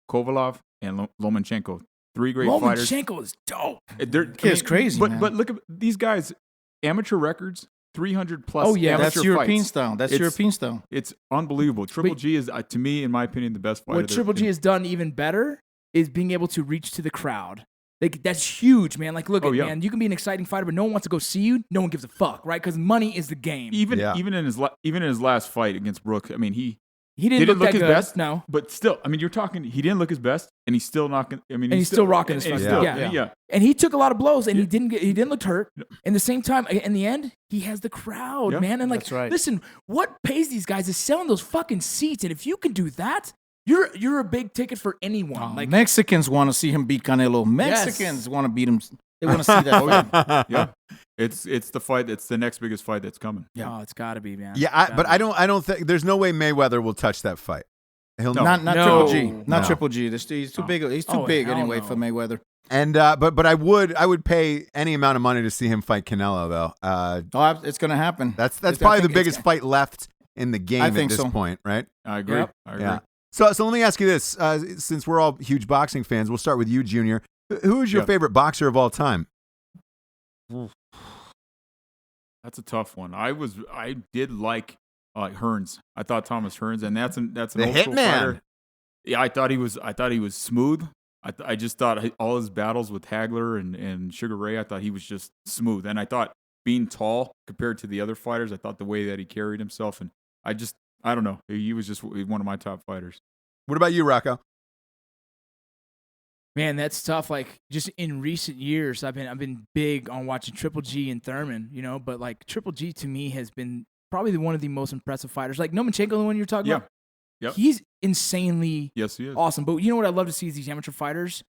Kovalov, and Lomachenko. 3 great fighters. Lomachenko is dope. It's crazy, man. But look at these guys, amateur records, 300 plus. Oh yeah, that's European style. European style. It's unbelievable. Triple G is, to me, in my opinion, the best fighter. What Triple G has done even better is being able to reach to the crowd. Like, that's huge, man. Like, look man, you can be an exciting fighter, but no one wants to go see you. No one gives a fuck, right? Because money is the game. Even in his last fight against Brooks, I mean, he didn't look his good. best. No, but still, I mean, you're talking. He didn't look his best, and he's still not. He's still rocking his fucking. Yeah. And he took a lot of blows, and he didn't look hurt. And the same time, in the end, he has the crowd, man. And that's right. Listen, what pays these guys is selling those fucking seats, and if you can do that, you're a big ticket for anyone. Like Mexicans want to see him beat Canelo. Mexicans want to beat him. They want to see that fight. Yeah. It's the fight. It's the next biggest fight that's coming. Yeah, it's got to be, man. Yeah, but I don't think there's no way Mayweather will touch that fight. Not Triple G. Not Triple G. He's too big. He's too big anyway for Mayweather. And but I would pay any amount of money to see him fight Canelo though. It's going to happen. That's probably the biggest fight left in the game at this point, right? I agree. Yep. I agree. Yeah. So let me ask you this: since we're all huge boxing fans, we'll start with you, Junior. Who is your favorite boxer of all time? That's a tough one. I did like Hearns. I thought Thomas Hearns, and that's an old school fighter. Yeah, I thought he was smooth. I just thought all his battles with Hagler and Sugar Ray, I thought he was just smooth. And I thought being tall compared to the other fighters, I thought the way that he carried himself, and I don't know. He was just one of my top fighters. What about you, Rocco? Man, that's tough. Like, just in recent years, I've been big on watching Triple G and Thurman, but like Triple G to me has been probably one of the most impressive fighters. Like Lomachenko, the one you're talking about. Yep. He's insanely he is. Awesome. But you know what I love to see is these amateur fighters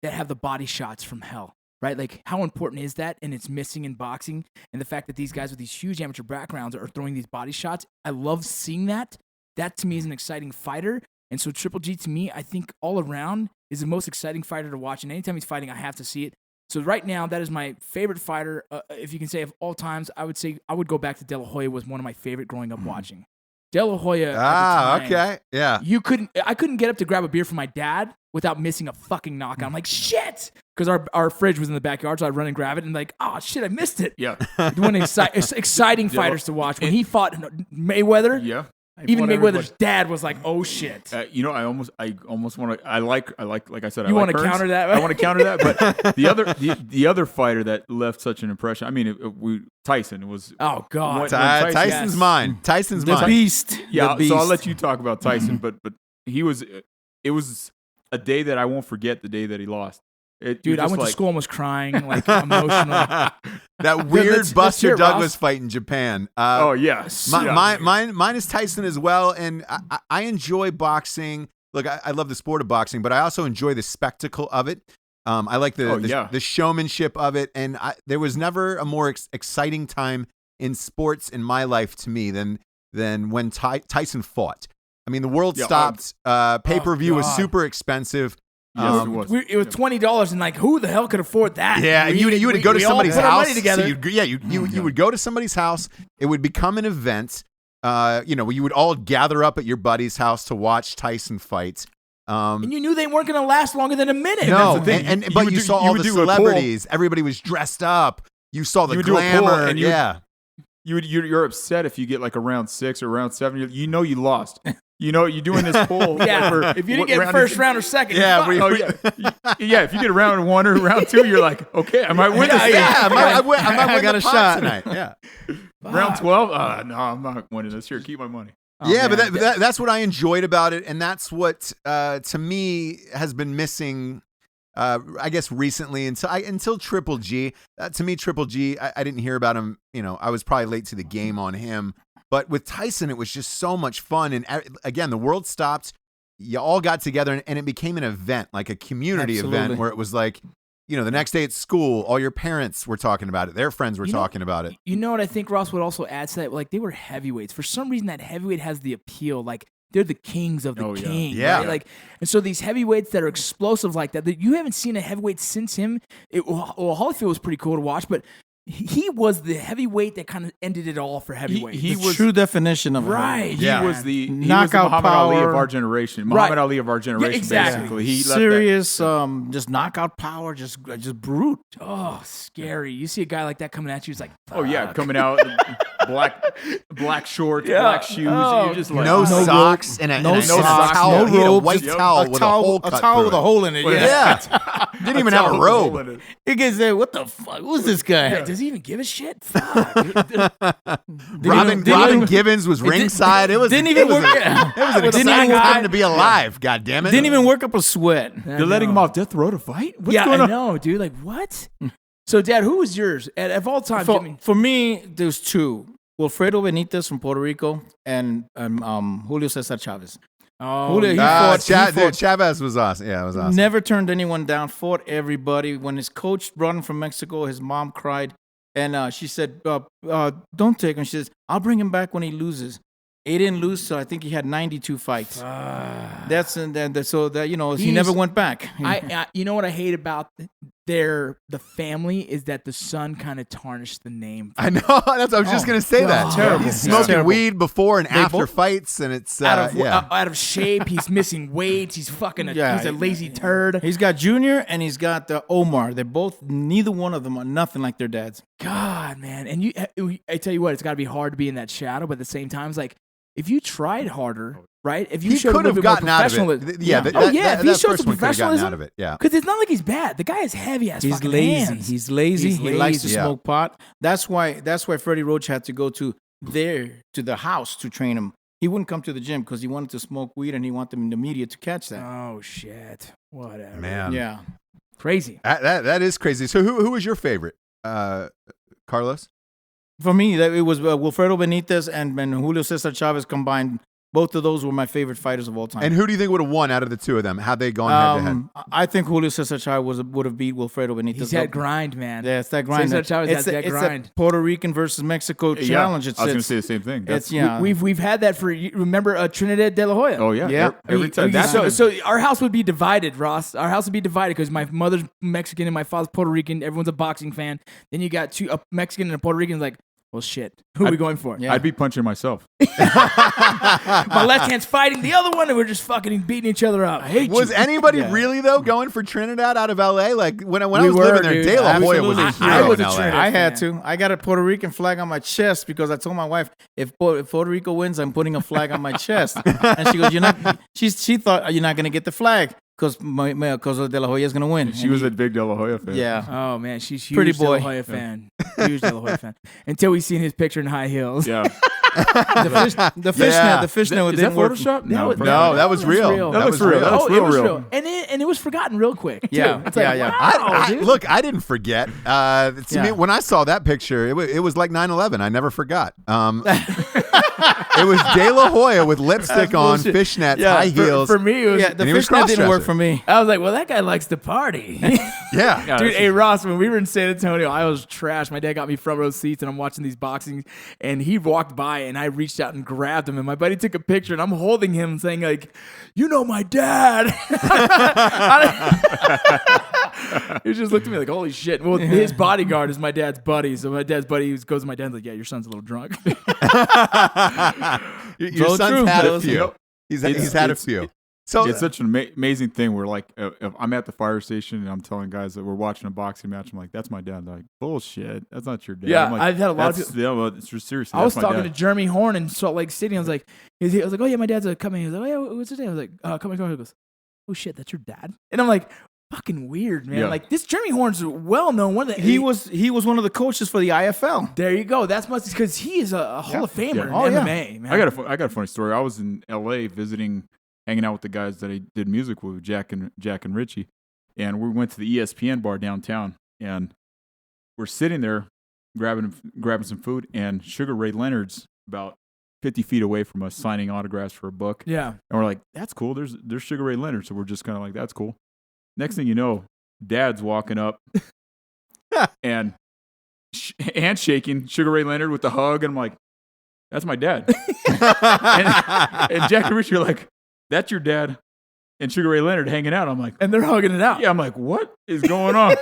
that have the body shots from hell, right? Like, how important is that? And it's missing in boxing. And the fact that these guys with these huge amateur backgrounds are throwing these body shots, I love seeing that. That to me is an exciting fighter. And so Triple G to me, I think all around is the most exciting fighter to watch. And anytime he's fighting, I have to see it. So right now, that is my favorite fighter. If you can say of all times, I would say I would go back to De La Hoya was one of my favorite growing up watching. De La Hoya. Okay, yeah. I couldn't get up to grab a beer for my dad without missing a fucking knockout. I'm like, shit, because our fridge was in the backyard, so I'd run and grab it, and like, oh shit, I missed it. Yeah. One of the exciting fighters to watch when he fought Mayweather. Yeah. Even Mayweather's dad was like, "Oh shit!" I almost want to. I like I said. You want to counter that? I want to counter that. But the other fighter that left such an impression. I mean, Tyson was. Oh God, Tyson's mine. Tyson's the mine. Beast. Yeah, the beast. So I'll let you talk about Tyson. but he was. It was a day that I won't forget. The day that he lost. Dude, I went to school almost crying, like emotional. That weird Buster hear Douglas Ross. fight in Japan. Yeah. Mine is Tyson as well, and I enjoy boxing. Look, I love the sport of boxing, but I also enjoy the spectacle of it. I like the showmanship of it, and there was never a more exciting time in sports in my life to me than when Tyson fought. I mean, the world stopped. Pay-per-view was super expensive. Yes, it was $20, and like, who the hell could afford that? Yeah, and you would go to somebody's house. Together. You would go to somebody's house. It would become an event. You would all gather up at your buddy's house to watch Tyson fight. And you knew they weren't going to last longer than a minute. No, but you saw all the celebrities. Everybody was dressed up. You saw the glamour. You're upset if you get like a round 6 or round 7. You know you lost. You're doing this poll. Yeah, if you didn't get first round or second. Yeah, if you get round 1 or round 2, you're like, okay, I might win this. I might win got the a pot shot tonight. Yeah. Round 12, no, I'm not winning this. Here, keep my money. But that's what I enjoyed about it, and that's what to me has been missing. I guess recently until Triple G. To me, Triple G, I didn't hear about him. I was probably late to the game on him. But with Tyson, it was just so much fun. And again, the world stopped. You all got together, and it became an event, like a community event, where it was like, the next day at school, all your parents were talking about it. Their friends were talking about it. You know what I think Ross would also add to that? Like, they were heavyweights. For some reason, that heavyweight has the appeal. Like, they're the kings of the king. Yeah. Right? Like, and so these heavyweights that are explosive like that you haven't seen a heavyweight since him. Holyfield was pretty cool to watch, but he was the heavyweight that kind of ended it all for heavyweight. He was true definition of right. It. He was the knockout Muhammad power. Ali of our generation. Muhammad Ali of our generation, exactly. basically. He Serious, just knockout power, just brute. Oh, scary! You see a guy like that coming at you, it's like, Oh yeah, fuck. coming out black shorts, black shoes. Oh, You're just like No no socks and a towel. no He had a robe, white just towel with a hole cut through with a it. hole in it. Yeah. Didn't even have a robe. He gets there. What the fuck? Who's this guy? Yeah, does he even give a shit? Fuck. Robin Givens was ringside. It was didn't even work. It was an Didn't exciting even- time to be alive. God damn it! Didn't even work up a sweat. They're letting him off death row to fight. What's Yeah, going I on? know, dude. Like, what? So, Dad, who was yours of all time? Jimmy? For me, there's two: Wilfredo Benitez from Puerto Rico and Julio Cesar Chavez. Oh, Julio, he yeah. fought- Chavez was awesome. Yeah, it was awesome. Never turned anyone down. Fought everybody. When his coach brought him from Mexico, his mom cried, and she said, "Don't take him." She says, "I'll bring him back when he loses." He didn't lose, so I think he had 92 fights. He never went back. You know what I hate about the family is that the son kind of tarnished the name. I know. I was just gonna say that. Terrible. He's He's smoking terrible. weed before and after both- fights, and it's Out of shape. He's missing weight. He's fucking. He's a lazy turd. He's got Junior and he's got Omar. They're both. Neither one of them are nothing like their dads. God, man. And I tell you what, it's got to be hard to be in that shadow, but at the same time, it's like if you tried harder, right? If you he showed could a have little bit more gotten out of it. professionalism- Yeah, if he that showed first some one could have gotten professionalism, out of it. Yeah. because it's not like he's bad. The guy is heavy ass. He's fucking lazy. hands. He's lazy. He's He likes to lazy. smoke pot. That's why Freddie Roach had to go to the house to train him. He wouldn't come to the gym because he wanted to smoke weed and he wanted them in the media to catch that. Oh shit! Whatever. Man, Yeah. Crazy. that is crazy. So who was your favorite, Carlos? For me, it was Wilfredo Benitez and Julio Cesar Chavez combined. Both of those were my favorite fighters of all time. And who do you think would have won out of the two of them? Had they gone head to head? I think Julio Cesar Chavez would have beat Wilfredo Benitez. He's that grind, man. Yeah, it's that grind. Cesar Chavez has that it's grind. a Puerto Rican versus Mexico challenge. I was going to say the same thing. It's yeah. We've had that for remember Trinidad de la Hoya. Oh yeah, Yeah. Every time. That's So our house would be divided, Ross. Our house would be divided because my mother's Mexican and my father's Puerto Rican. Everyone's a boxing fan. Then you got a Mexican and a Puerto Rican. Like, well, shit. Who are we going for? Yeah. I'd be punching myself. My left hand's fighting the other one, and we're just fucking beating each other up. I hate Was you. anybody really though going for Trinidad out of LA? Like when I was We living were, there, dude. De La Hoya was a Absolutely. hero I was in a LA. Trinidad I had fan. to. I got a Puerto Rican flag on my chest because I told my wife if Puerto Rico wins, I'm putting a flag on my chest. And she goes, "You're not." She thought you're not gonna get the flag because De La Hoya is gonna win. She And was a big De La Hoya fan. yeah. Oh man, she's huge Pretty De La boy. Hoya fan. Huge De La Hoya fan. Until we seen his picture in high heels. Yeah. The fishnet Is that didn't work. Photoshop? No, No, that was real. That looks was real. That looks it was real. real. And it was forgotten real quick. Too. Yeah, It's like, yeah. wow, dude. Look, I didn't forget. To Yeah. me, when I saw that picture, it was like 9/11. I never forgot. It was De La Hoya with lipstick on, bullshit. fishnets, Yeah, high heels. For me, it was. Yeah, the And he was fishnet didn't work cross-dresser. for me. I was like, well, that guy likes to party. Yeah. Dude, hey Ross, when we were in San Antonio, I was trash. My dad got me front row seats, and I'm watching these boxing, and he walked by, and I reached out and grabbed him, and my buddy took a picture, and I'm holding him, saying like, "You know my dad." He just looked at me like, "Holy shit!" Well, his bodyguard is my dad's buddy, so my dad's buddy goes to my dad and like, "Yeah, your son's a little drunk." Your So son's true. had a Those- few. He's had a few. So It's such an amazing thing where, like, if I'm at the fire station and I'm telling guys that we're watching a boxing match, I'm like, that's my dad. They're like, bullshit. That's not your dad. Yeah, I'm like, I've had a lot of "That's- people- Yeah, well, it's seriously. I was that's my talking to dad." Jeremy Horn in Salt Lake City. I was like, "Oh yeah, my dad's coming." He was like, "Oh yeah, what's his name?" I was like, "Come on." He goes, "Oh shit, that's your dad?" And I'm like, "Fucking weird, man." Yeah. Like this Jeremy Horn's well known. One of the He was one of the coaches for the IFL. There you go. That's much because he is a Hall of Famer Oh, in yeah. MMA, man. I got a funny story. I was in L.A. hanging out with the guys that I did music with, Jack and Richie, and we went to the ESPN bar downtown, and we're sitting there grabbing some food, and Sugar Ray Leonard's about 50 feet away from us signing autographs for a book. Yeah. And we're like, that's cool. There's Sugar Ray Leonard. So we're just kind of like, that's cool. Next thing you know, Dad's walking up and handshaking Sugar Ray Leonard with the hug. And I'm like, that's my dad. and Jack and Richie are like, that's your dad and Sugar Ray Leonard hanging out. I'm like, and they're hugging it out. Yeah, I'm like, what is going on?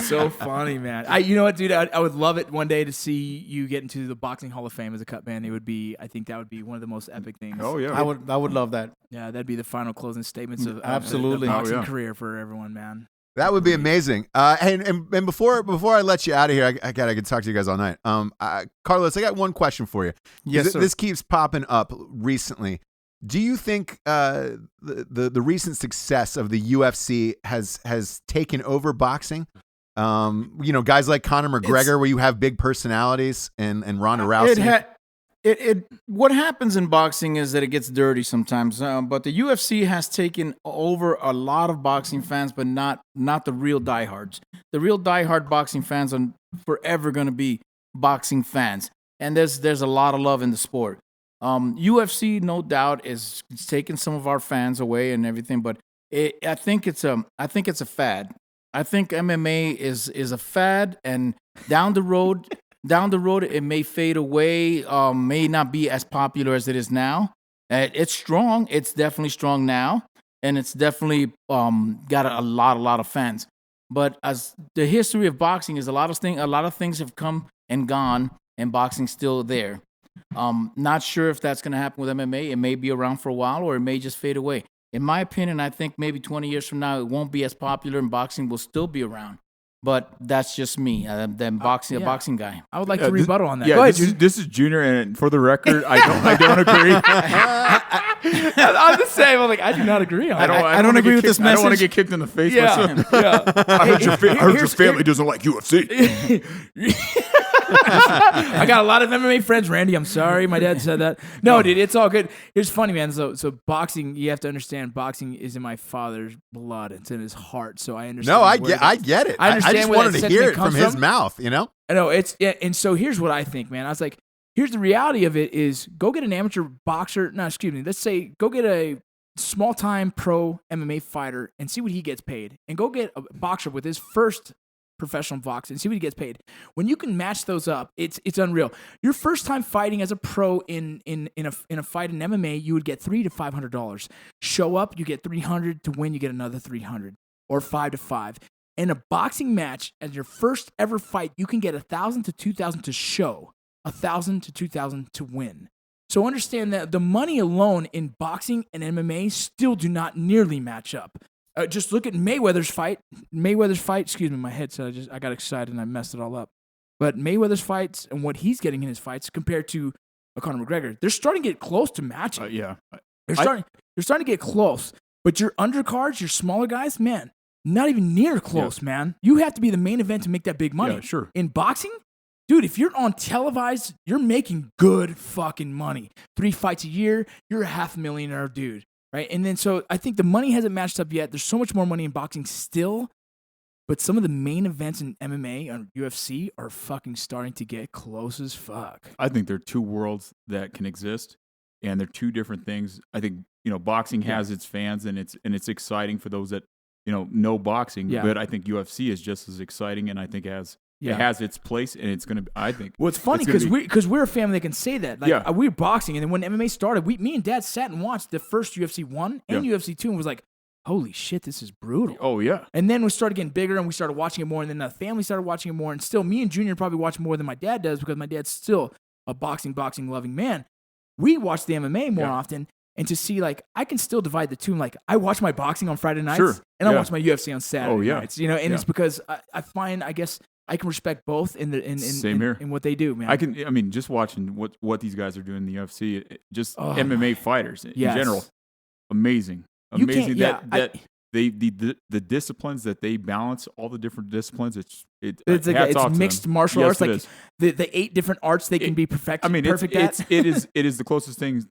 So funny, man. You know what, dude? I would love it one day to see you get into the Boxing Hall of Fame as a cutman. I think that would be one of the most epic things. Oh yeah, I would love that. Yeah, that'd be the final closing statements of Absolutely. the boxing Oh, yeah. career for everyone, man. That would be amazing. And before I let you out of here, I could talk to you guys all night. Carlos, I got one question for you. Yes, sir. This keeps popping up recently. Do you think the recent success of the UFC has taken over boxing? Guys like Conor McGregor, where you have big personalities, and Ronda Rousey. What happens in boxing is that it gets dirty sometimes. But the UFC has taken over a lot of boxing fans, but not the real diehards. The real diehard boxing fans are forever going to be boxing fans, and there's a lot of love in the sport. UFC, no doubt, is taking some of our fans away and everything, but I think it's a fad. I think MMA is a fad, and down the road, it may fade away. May not be as popular as it is now. It's strong. It's definitely strong now, and it's definitely got a lot of fans. But as the history of boxing is, a lot of things have come and gone, and boxing's still there. Not sure if that's going to happen with MMA. It may be around for a while, or it may just fade away. In my opinion, I think maybe 20 years from now, it won't be as popular, and boxing will still be around. But that's just me. A boxing guy. I would like to rebuttal on that. Yeah, Go ahead. this is Junior, and for the record, I don't agree. I'm the same. I'm like, I do not agree on that. I don't agree with this message. I don't want to get kicked in the face. Yeah, yeah. I heard your family doesn't like UFC. I got a lot of MMA friends. Randy, I'm sorry. My dad said that. No, dude, it's all good. It's funny, man. So boxing, you have to understand, boxing is in my father's blood. It's in his heart. So I understand. No, I get it. I understand just where wanted that to hear it sentiment from comes his mouth, you know? I know and so here's what I think, man. I was like, here's the reality of it is go get an amateur boxer. No, excuse me. Let's say go get a small-time pro MMA fighter and see what he gets paid. And go get a boxer with his first professional box and see what he gets paid. When you can match those up, it's unreal. Your first time fighting as a pro in a fight in MMA, you would get $300 to $500. Show up, you get $300. To win, you get another $300, or $5 to $5. In a boxing match, as your first ever fight, you can get $1,000 to $2,000 to show, $1,000 to $2,000 to win. So understand that the money alone in boxing and MMA still do not nearly match up. Just look at Mayweather's fight. Excuse me, my head said I got excited and I messed it all up. But Mayweather's fights and what he's getting in his fights compared to Conor McGregor, they're starting to get close to matching. Yeah, they're starting to get close. But your undercards, your smaller guys, man, not even near close, man. You have to be the main event to make that big money. Yeah, sure. In boxing, dude, if you're on televised, you're making good fucking money. 3 fights a year, you're a $500,000 dude. Right. And then so I think the money hasn't matched up yet. There's so much more money in boxing still. But some of the main events in MMA and UFC are fucking starting to get close as fuck. I think there are two worlds that can exist, and they're two different things. I think, boxing has its fans, and it's exciting for those that, know boxing. Yeah. But I think UFC is just as exciting, and I think it has its place, and it's going to, I think. Well, it's funny because we're a family that can say that. Like, we were boxing, and then when MMA started, me and Dad sat and watched the first UFC 1 and UFC 2 and was like, holy shit, this is brutal. Oh, yeah. And then we started getting bigger, and we started watching it more, and then the family started watching it more, and still me and Junior probably watch more than my dad does because my dad's still a boxing-loving man. We watch the MMA more often, and to see, like, I can still divide the two. Like, I watch my boxing on Friday nights, and I watch my UFC on Saturday nights. And it's because I find, I guess, I can respect both in what they do, man. Just watching what these guys are doing in the UFC, MMA fighters in general, amazing. The disciplines that they balance, all the different disciplines, it's mixed martial arts, like the 8 different arts they can be perfect. It is the closest thing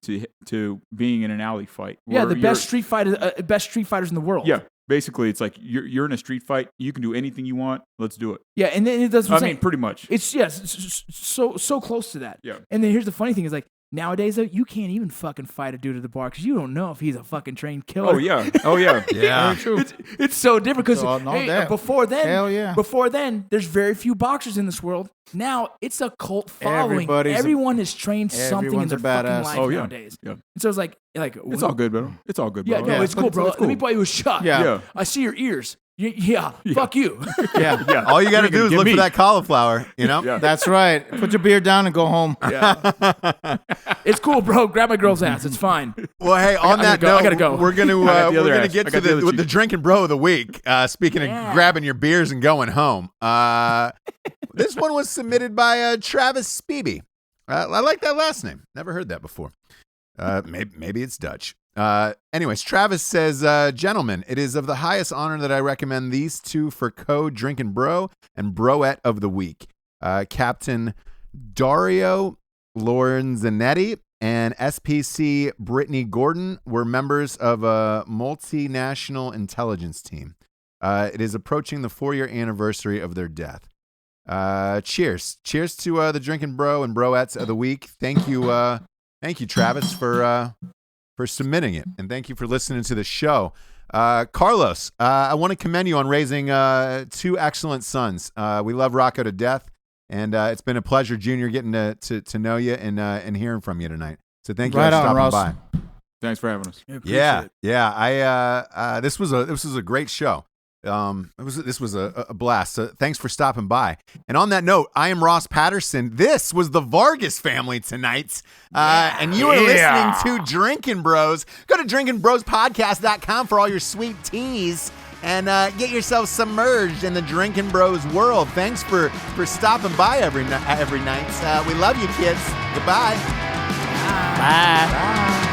to being in an alley fight. Yeah, the best street fighters in the world. Yeah. Basically, it's like you're in a street fight. You can do anything you want. Let's do it. Yeah, and then it doesn't. Pretty much. It's so close to that. Yeah. And then here's the funny thing is, like, Nowadays, though, you can't even fucking fight a dude at the bar because you don't know if he's a fucking trained killer. Oh yeah. Oh yeah. Yeah. Very true. It's so different because So, no doubt. before then, Hell yeah. there's very few boxers in this world. Now it's a cult following. Everybody's a- Everyone has trained something in everyone's their a fucking badass. life Oh, yeah. nowadays. Yeah. And so it's like It's all good, bro. It's all good, bro. Yeah, no, it's cool, bro. It's Let me cool. buy you a shot. Yeah. Yeah. I see your ears. Yeah, fuck you. Yeah. Yeah. All you got to do is Give look me. for that cauliflower, you know? Yeah. That's right. Put your beer down and go home. Yeah. It's cool, bro. Grab my girl's ass. It's fine. Well, hey, on I that gotta note, go. we're gonna got the other ass. get I to got the other the cheek. drinking bro of the week. Speaking Yeah. of grabbing your beers and going home, this one was submitted by Travis Spivey. I like that last name. Never heard that before. Maybe it's Dutch. Anyways, Travis says, gentlemen, it is of the highest honor that I recommend these two for Drinkin' Bro and Broette of the Week. Captain Dario Lorenzanetti and SPC Brittany Gordon were members of a multinational intelligence team. It is approaching the 4-year anniversary of their death. Cheers. Cheers to the Drinkin' Bro and Broettes of the Week. Thank you, Travis, for submitting it, and thank you for listening to the show. Carlos, I want to commend you on raising 2 excellent sons. We love Rocco to death, and it's been a pleasure, Junior, getting to know you and hearing from you tonight. So thank you Right for on, stopping Ross. by. Thanks for having us. Yeah. This was a great show. This was a blast. So thanks for stopping by. And on that note, I am Ross Patterson. This was the Vargas family tonight. And you are listening to Drinkin' Bros. Go to drinkinbrospodcast.com for all your sweet teas and get yourself submerged in the Drinkin' Bros world. Thanks for stopping by every night. We love you, kids. Goodbye. Bye.